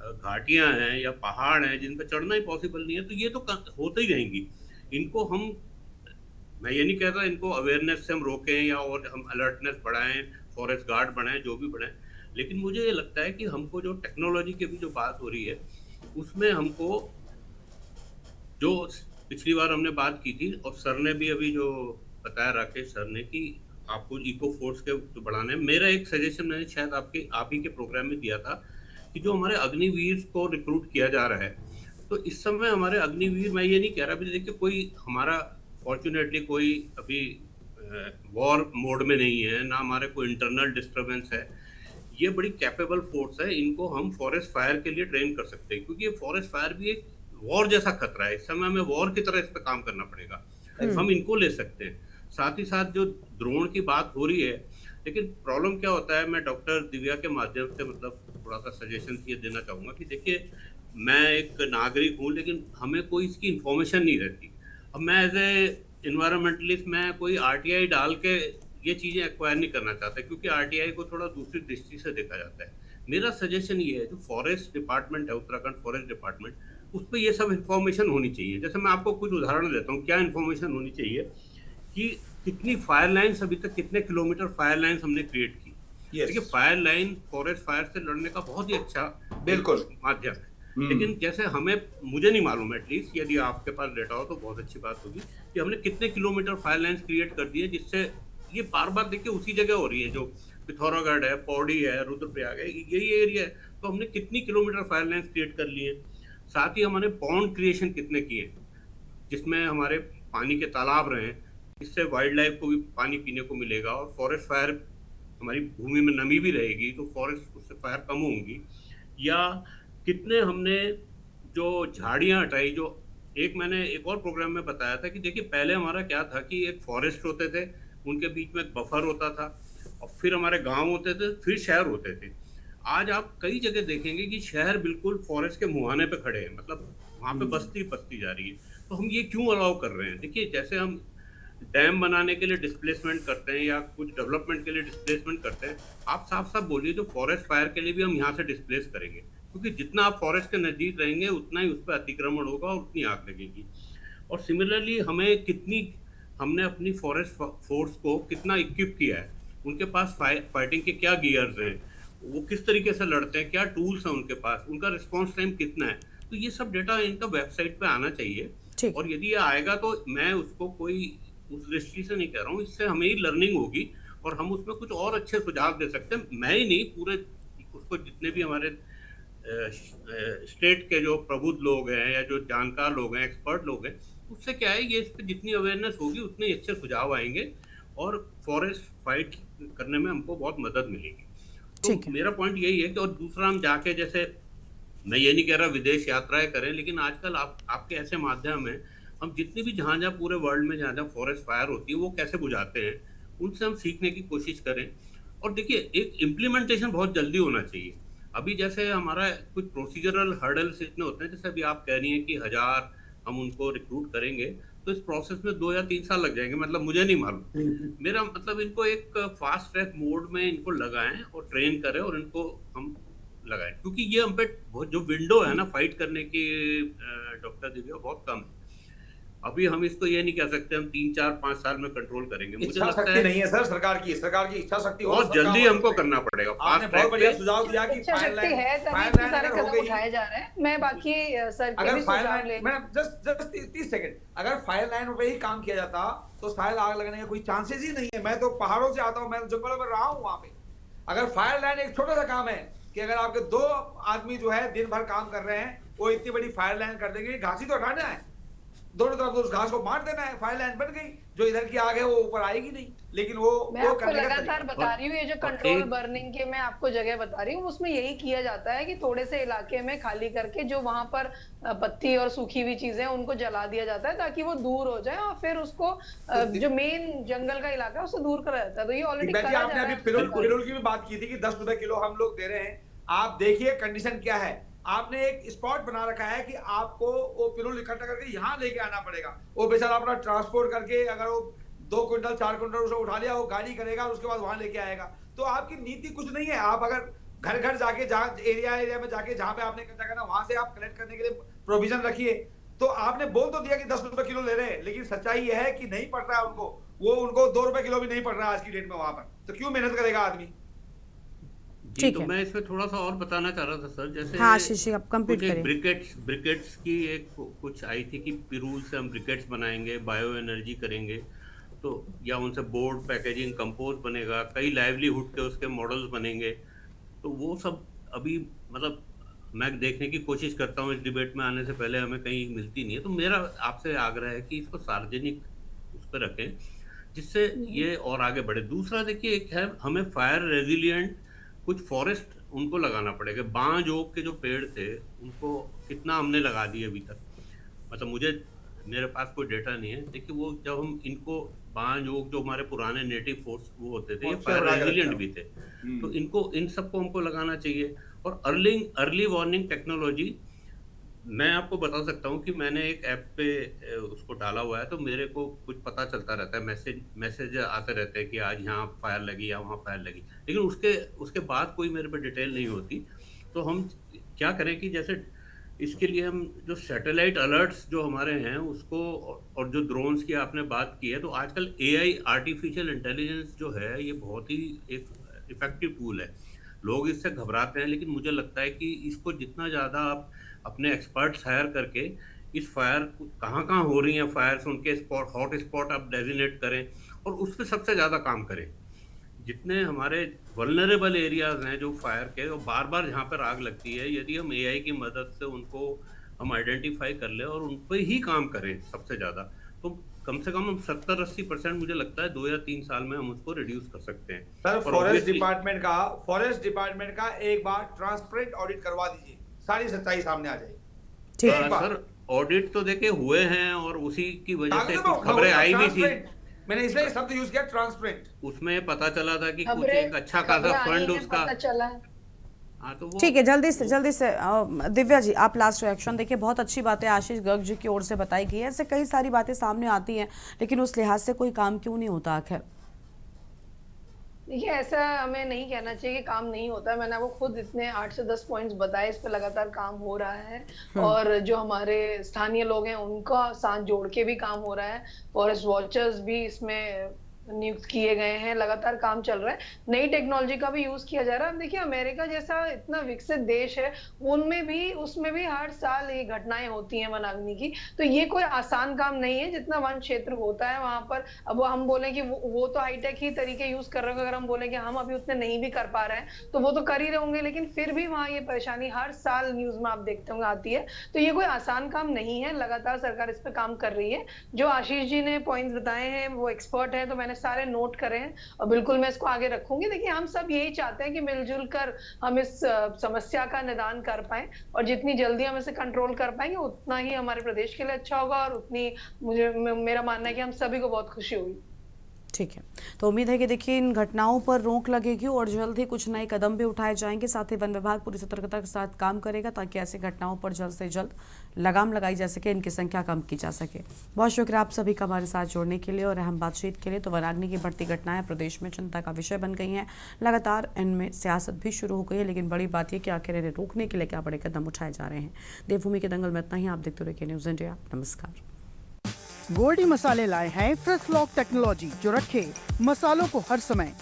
घाटियाँ हैं या पहाड़ हैं जिन पर चढ़ना ही पॉसिबल नहीं है, तो ये तो होते ही रहेंगी। इनको हम, मैं ये नहीं कह रहा इनको अवेयरनेस से हम रोकें या और हम अलर्टनेस बढ़ाएं, फॉरेस्ट गार्ड बढ़ाएं, जो भी बढ़ाएं, लेकिन मुझे ये लगता है कि हमको जो टेक्नोलॉजी की भी जो बात हो रही है उसमें हमको, जो पिछली बार हमने बात की थी और सर ने भी अभी जो बताया, राकेश सर ने, कि आपको इको फोर्स के जो बढ़ाने, मेरा एक सजेशन मैंने शायद आप ही के प्रोग्राम में दिया था कि जो हमारे अग्निवीर को रिक्रूट किया जा रहा है, तो इस समय हमारे अग्निवीर, मैं ये नहीं कह रहा अभी, देखिए कोई हमारा फॉर्चुनेटली कोई अभी वॉर मोड में नहीं है, ना हमारे कोई इंटरनल डिस्टर्बेंस है, ये बड़ी कैपेबल फोर्स है, इनको हम फॉरेस्ट फायर के लिए ट्रेन कर सकते हैं, क्योंकि ये फॉरेस्ट फायर भी एक वॉर जैसा खतरा है। इस समय हमें वॉर की तरह इस पर काम करना पड़ेगा, हम इनको ले सकते हैं। साथ ही साथ जो ड्रोन की बात हो रही है, लेकिन प्रॉब्लम क्या होता है, मैं डॉक्टर दिव्या के माध्यम से मतलब थोड़ा सा सजेशन ये देना चाहूँगा कि देखिए, मैं एक नागरिक हूँ, लेकिन हमें कोई इसकी इन्फॉर्मेशन नहीं रहती। अब मैं एज ए इन्वायरमेंटलिस्ट, मैं कोई RTI डाल के ये चीज़ें एक्वायर नहीं करना चाहता, क्योंकि RTI को थोड़ा दूसरी दृष्टि से देखा जाता है। मेरा सजेशन ये है, जो फॉरेस्ट डिपार्टमेंट है, उत्तराखंड फॉरेस्ट डिपार्टमेंट, उस पर ये सब इन्फॉर्मेशन होनी चाहिए। जैसे मैं आपको कुछ उदाहरण देता हूँ, क्या इन्फॉर्मेशन होनी चाहिए कि कितनी फायर लाइन्स, अभी तक कितने किलोमीटर फायर लाइन्स हमने क्रिएट की। देखिए, फायर लाइन फॉरेस्ट फायर से लड़ने का बहुत ही अच्छा बिल्कुल माध्यम है, लेकिन जैसे मुझे नहीं मालूम, एटलीस्ट यदि आपके पास डेटा हो तो बहुत अच्छी बात होगी कि हमने कितने किलोमीटर फायर लाइन्स क्रिएट कर दी है, जिससे ये बार बार देखिए उसी जगह हो रही है, जो पिथौरागढ़ है, पौड़ी है, रुद्रप्रयाग है, यही एरिया है। तो हमने कितनी किलोमीटर फायर लाइन्स क्रिएट कर लिए। साथ ही हमने पॉन्ड क्रिएशन कितने किए, जिसमें हमारे पानी के तालाब रहे, इससे वाइल्ड लाइफ को भी पानी पीने को मिलेगा। और फॉरेस्ट फायर, हमारी भूमि में नमी भी रहेगी तो फॉरेस्ट उससे फायर कम होंगी। या कितने हमने जो झाड़ियां हटाई, जो मैंने एक और प्रोग्राम में बताया था कि देखिए पहले हमारा क्या था कि एक फॉरेस्ट होते थे, उनके बीच में एक बफर होता था, और फिर हमारे गांव होते थे, फिर शहर होते थे। आज आप कई जगह देखेंगे कि शहर बिल्कुल फॉरेस्ट के मुहाने पे खड़े हैं, मतलब वहां पे बस्ती बस्ती जा रही है। तो हम ये क्यों अलाउ कर रहे हैं? देखिए जैसे हम डैम बनाने के लिए डिस्प्लेसमेंट करते हैं या कुछ डेवलपमेंट के लिए डिस्प्लेसमेंट करते हैं, आप साफ साफ बोलिए जो फॉरेस्ट फायर के लिए भी हम यहाँ से डिस्प्लेस करेंगे, क्योंकि जितना आप फॉरेस्ट के नजदीक रहेंगे उतना ही उस पर अतिक्रमण होगा और उतनी आग लगेगी। और सिमिलरली हमने अपनी फॉरेस्ट फोर्स को कितना इक्विप किया है, उनके पास फाइटिंग के क्या गियर्स हैं, वो किस तरीके से लड़ते हैं, क्या टूल्स हैं उनके पास, उनका रिस्पॉन्स टाइम कितना है। तो ये सब डेटा इनका वेबसाइट पे आना चाहिए। और यदि ये आएगा तो मैं उसको कोई उस दृष्टि से नहीं कह रहा हूँ, इससे हमें ही लर्निंग होगी और हम उसमें कुछ और अच्छे सुझाव दे सकते हैं। मैं ही नहीं, पूरे उसको जितने भी हमारे स्टेट के जो प्रबुद्ध लोग हैं या जो जानकार लोग हैं, एक्सपर्ट लोग हैं, उससे क्या है, ये इस पर जितनी अवेयरनेस होगी उतने अच्छे सुझाव आएंगे और फॉरेस्ट फाइट करने में हमको बहुत मदद मिलेगी। तो मेरा पॉइंट यही है कि, और दूसरा हम जाके, जैसे मैं ये नहीं कह रहा विदेश यात्राएं करें, लेकिन आजकल आपके ऐसे माध्यम है, हम जितनी भी जहाँ पूरे वर्ल्ड में जहाँ फॉरेस्ट फायर होती है वो कैसे बुझाते हैं, उनसे हम सीखने की कोशिश करें। और देखिए एक इम्प्लीमेंटेशन बहुत जल्दी होना चाहिए। अभी जैसे हमारा कुछ प्रोसीजरल हर्डल्स इतने होते हैं, जैसे अभी आप कह रही हैं कि 1000 हम उनको रिक्रूट करेंगे, तो इस प्रोसेस में 2 या 3 साल लग जाएंगे, मतलब मुझे नहीं मालूम। मेरा मतलब इनको एक फास्ट ट्रैक मोड में इनको लगाएं और ट्रेन करें और इनको हम लगाएं, क्योंकि ये हम पे जो विंडो है ना फाइट करने की, डॉक्टर दिव्या, बहुत कम है। अभी हम इसको ये नहीं कह सकते हम 3, 4, 5 साल में कंट्रोल करेंगे। मुझे लगता है नहीं है सर, सरकार की इच्छा शक्ति बहुत जल्दी हमको करना पड़ेगा। आपने बहुत बढ़िया सुझाव दिया कि इच्छा शक्ति है, तभी सारे कदम उठाए जा रहे हैं। मैं बाकी सर के भी सुझाव ले, मैं जस्ट 30 सेकंड, अगर फायर लाइन पे ही काम किया जाता तो शायद आग लगने का कोई चांसेस ही नहीं है। मैं तो पहाड़ों से आता हूँ, मैं जंगलों में रहा हूँ, वहां पे अगर फायर लाइन एक छोटा सा काम है कि अगर आपके 2 आदमी जो है दिन भर काम कर रहे हैं, वो इतनी बड़ी फायर लाइन कर देंगे, घास ही तो हटाना है, दोनों तरफ उस घास को मार देना है, फायर लाइन बन गई, जो इधर की आग है वो ऊपर आएगी नहीं। लेकिन मैं आपको लगातार बता रही हूँ, ये जो कंट्रोल बर्निंग के मैं आपको जगह बता रही हूँ, उसमें यही किया जाता है कि थोड़े से इलाके में खाली करके जो वहां पर पत्ती और सूखी हुई चीजें उनको जला दिया जाता है ताकि वो दूर हो जाए, और फिर उसको जो मेन जंगल का इलाका है उससे दूर करा जाता है। तो ये ऑलरेडी करा जा रहा है। आपने अभी पिरुल की भी बात की थी कि 10 रुपए किलो हम लोग दे रहे हैं। आप देखिए कंडीशन क्या है, आपने एक स्पॉट बना रखा है कि आपको वो पिरुल इकट्ठा करके यहाँ लेके आना पड़ेगा। वो बेचारा अपना ट्रांसपोर्ट करके, अगर वो 2 क्विंटल 4 क्विंटल उसे उठा लिया, वो गाड़ी करेगा और उसके बाद वहां लेके आएगा। तो आपकी नीति कुछ नहीं है। आप अगर घर घर जाके, जहाँ एरिया में जाके, जहाँ पे आपने इकट्ठा करना, वहां से आप कलेक्ट करने के लिए प्रोविजन रखिए। तो आपने बोल तो दिया कि 10 रुपए किलो ले रहे हैं, लेकिन सच्चाई यह है कि नहीं पड़ रहा है उनको 2 रुपए किलो भी नहीं पड़ रहा है आज की डेट में वहां पर। तो क्यों मेहनत करेगा आदमी? जी, तो मैं इसमें थोड़ा सा और बताना चाह रहा था सर, जैसे हाँ, शीशी आप कंप्लीट करें। ब्रिकेट्स की एक कुछ आई थी कि पिरूल से हम ब्रिकेट्स बनाएंगे, बायो एनर्जी करेंगे, तो या उनसे बोर्ड पैकेजिंग कंपोस्ट बनेगा, कई लाइवलीहुड के उसके मॉडल्स बनेंगे। तो वो सब अभी मतलब मैं देखने की कोशिश करता हूँ, इस डिबेट में आने से पहले हमें कहीं मिलती नहीं है। तो मेरा आपसे आग्रह है कि इसको सार्वजनिक उस पर रखें, जिससे ये और आगे बढ़े। दूसरा देखिए, एक है हमें फायर रेजिलिएंट कुछ फॉरेस्ट उनको लगाना पड़ेगा। बांज ओक के जो पेड़ थे उनको कितना हमने लगा दिए अभी तक, मतलब मेरे पास कोई डेटा नहीं है। देखिए वो जब हम इनको बांज ओक जो हमारे पुराने नेटिव फोर्स वो होते थे, ये फायर रेजिलिएंट भी थे, तो इन सबको हमको लगाना चाहिए। और अर्ली वार्निंग टेक्नोलॉजी, मैं आपको बता सकता हूँ कि मैंने एक ऐप पे उसको डाला हुआ है, तो मेरे को कुछ पता चलता रहता है, मैसेज आते रहते हैं कि आज यहाँ फायर लगी या वहाँ फायर लगी, लेकिन उसके बाद कोई मेरे पे डिटेल नहीं होती। तो हम क्या करें कि जैसे इसके लिए हम जो सैटेलाइट अलर्ट्स जो हमारे हैं उसको, और जो ड्रोन्स की आपने बात की है, तो आजकल AI आर्टिफिशियल इंटेलिजेंस जो है ये बहुत ही एक इफेक्टिव टूल है। लोग इससे घबराते हैं, लेकिन मुझे लगता है कि इसको जितना ज़्यादा आप अपने एक्सपर्ट्स हायर करके इस फायर कहाँ हो रही हैं फायर्स, उनके हॉट स्पॉट आप डेजिग्नेट करें और उस पर सबसे ज़्यादा काम करें। जितने हमारे वल्नरेबल एरियाज हैं जो फायर के, वो बार बार जहाँ पर आग लगती है, यदि हम एआई की मदद से उनको हम आइडेंटिफाई कर ले और उन पर ही काम करें सबसे ज़्यादा, तो कम से कम हम 70-80% मुझे लगता है 2 या 3 साल में हम उसको रिड्यूस कर सकते हैं। सर फॉरेस्ट डिपार्टमेंट का एक बार ट्रांसपेरेंट ऑडिट करवा दीजिए, सारी सच्चाई सामने आ जाएगी। सर ऑडिट तो देखे हुए हैं और उसी की वजह से कुछ खबरें आई भी थी। मैंने इसलिए शब्द यूज किया ट्रांसपेरेंट। उसमें पता चला था कि कुछ एक अच्छा खासा फंड उसका हाँ, तो ठीक है, जल्दी से दिव्या जी आप लास्ट रिएक्शन देखिए। बहुत अच्छी बात है आशीष गर्ग जी की ओर से बताई गई है, ऐसे कई सारी बातें सामने आती हैं, लेकिन उस लिहाज से कोई काम क्यों नहीं होता आखिर? देखिए ऐसा हमें नहीं कहना चाहिए कि काम नहीं होता है। मैंने आपको खुद इतने 8 से 10 पॉइंट्स बताए, इस पर लगातार काम हो रहा है और जो हमारे स्थानीय लोग हैं उनका साथ जोड़ के भी काम हो रहा है। फॉरेस्ट वॉचर्स भी इसमें नियुक्त किए गए हैं, लगातार काम चल रहा है, नई टेक्नोलॉजी का भी यूज किया जा रहा है। देखिए अमेरिका जैसा इतना विकसित देश है, उसमें भी हर साल ये घटनाएं होती हैं वनाग्नि की, तो ये कोई आसान काम नहीं है। जितना वन क्षेत्र होता है वहां पर, अब हम बोले कि वो तो हाईटेक ही तरीके यूज कर रहे हैं, अगर हम बोले कि हम अभी उतने नहीं भी कर पा रहे हैं तो वो तो कर ही रहे होंगे, लेकिन फिर भी वहां ये परेशानी हर साल न्यूज में आप देखते होंगे आती है। तो ये कोई आसान काम नहीं है, लगातार सरकार इस पर काम कर रही है। जो आशीष जी ने पॉइंट्स बताए हैं वो एक्सपर्ट है, तो मैंने सारे नोट करे हैं और बिल्कुल मैं इसको आगे रखूंगी। देखिए हम सब यही चाहते हैं कि मिलजुल कर हम इस समस्या का निदान कर पाएं और जितनी जल्दी हम इसे कंट्रोल कर पाएंगे उतना ही हमारे प्रदेश के लिए अच्छा होगा और उतनी मेरा मानना है कि हम सभी को बहुत खुशी होगी। ठीक है, तो उम्मीद है कि देखिए इन घटनाओं पर रोक लगेगी और जल्द ही कुछ नए कदम भी उठाए जाएंगे। साथ ही वन विभाग पूरी सतर्कता के साथ काम करेगा ताकि ऐसी घटनाओं पर जल्द से जल्द लगाम लगाई जा सके, इनकी संख्या कम की जा सके। बहुत शुक्रिया आप सभी का हमारे साथ जोड़ने के लिए और अहम बातचीत के लिए। तो वनाग्नि की बढ़ती घटनाएं प्रदेश में चिंता का विषय बन गई हैं, लगातार इनमें सियासत भी शुरू हो गई है, लेकिन बड़ी बात यह कि आखिर इन्हें रोकने के लिए क्या बड़े कदम उठाए जा रहे हैं। देवभूमि के दंगल में इतना ही। आप देखते रहिए न्यूज़ इंडिया। नमस्कार। गोल्डी मसाले लाए हैं फ्रेश लॉक टेक्नोलॉजी, जो रखे मसालों को हर समय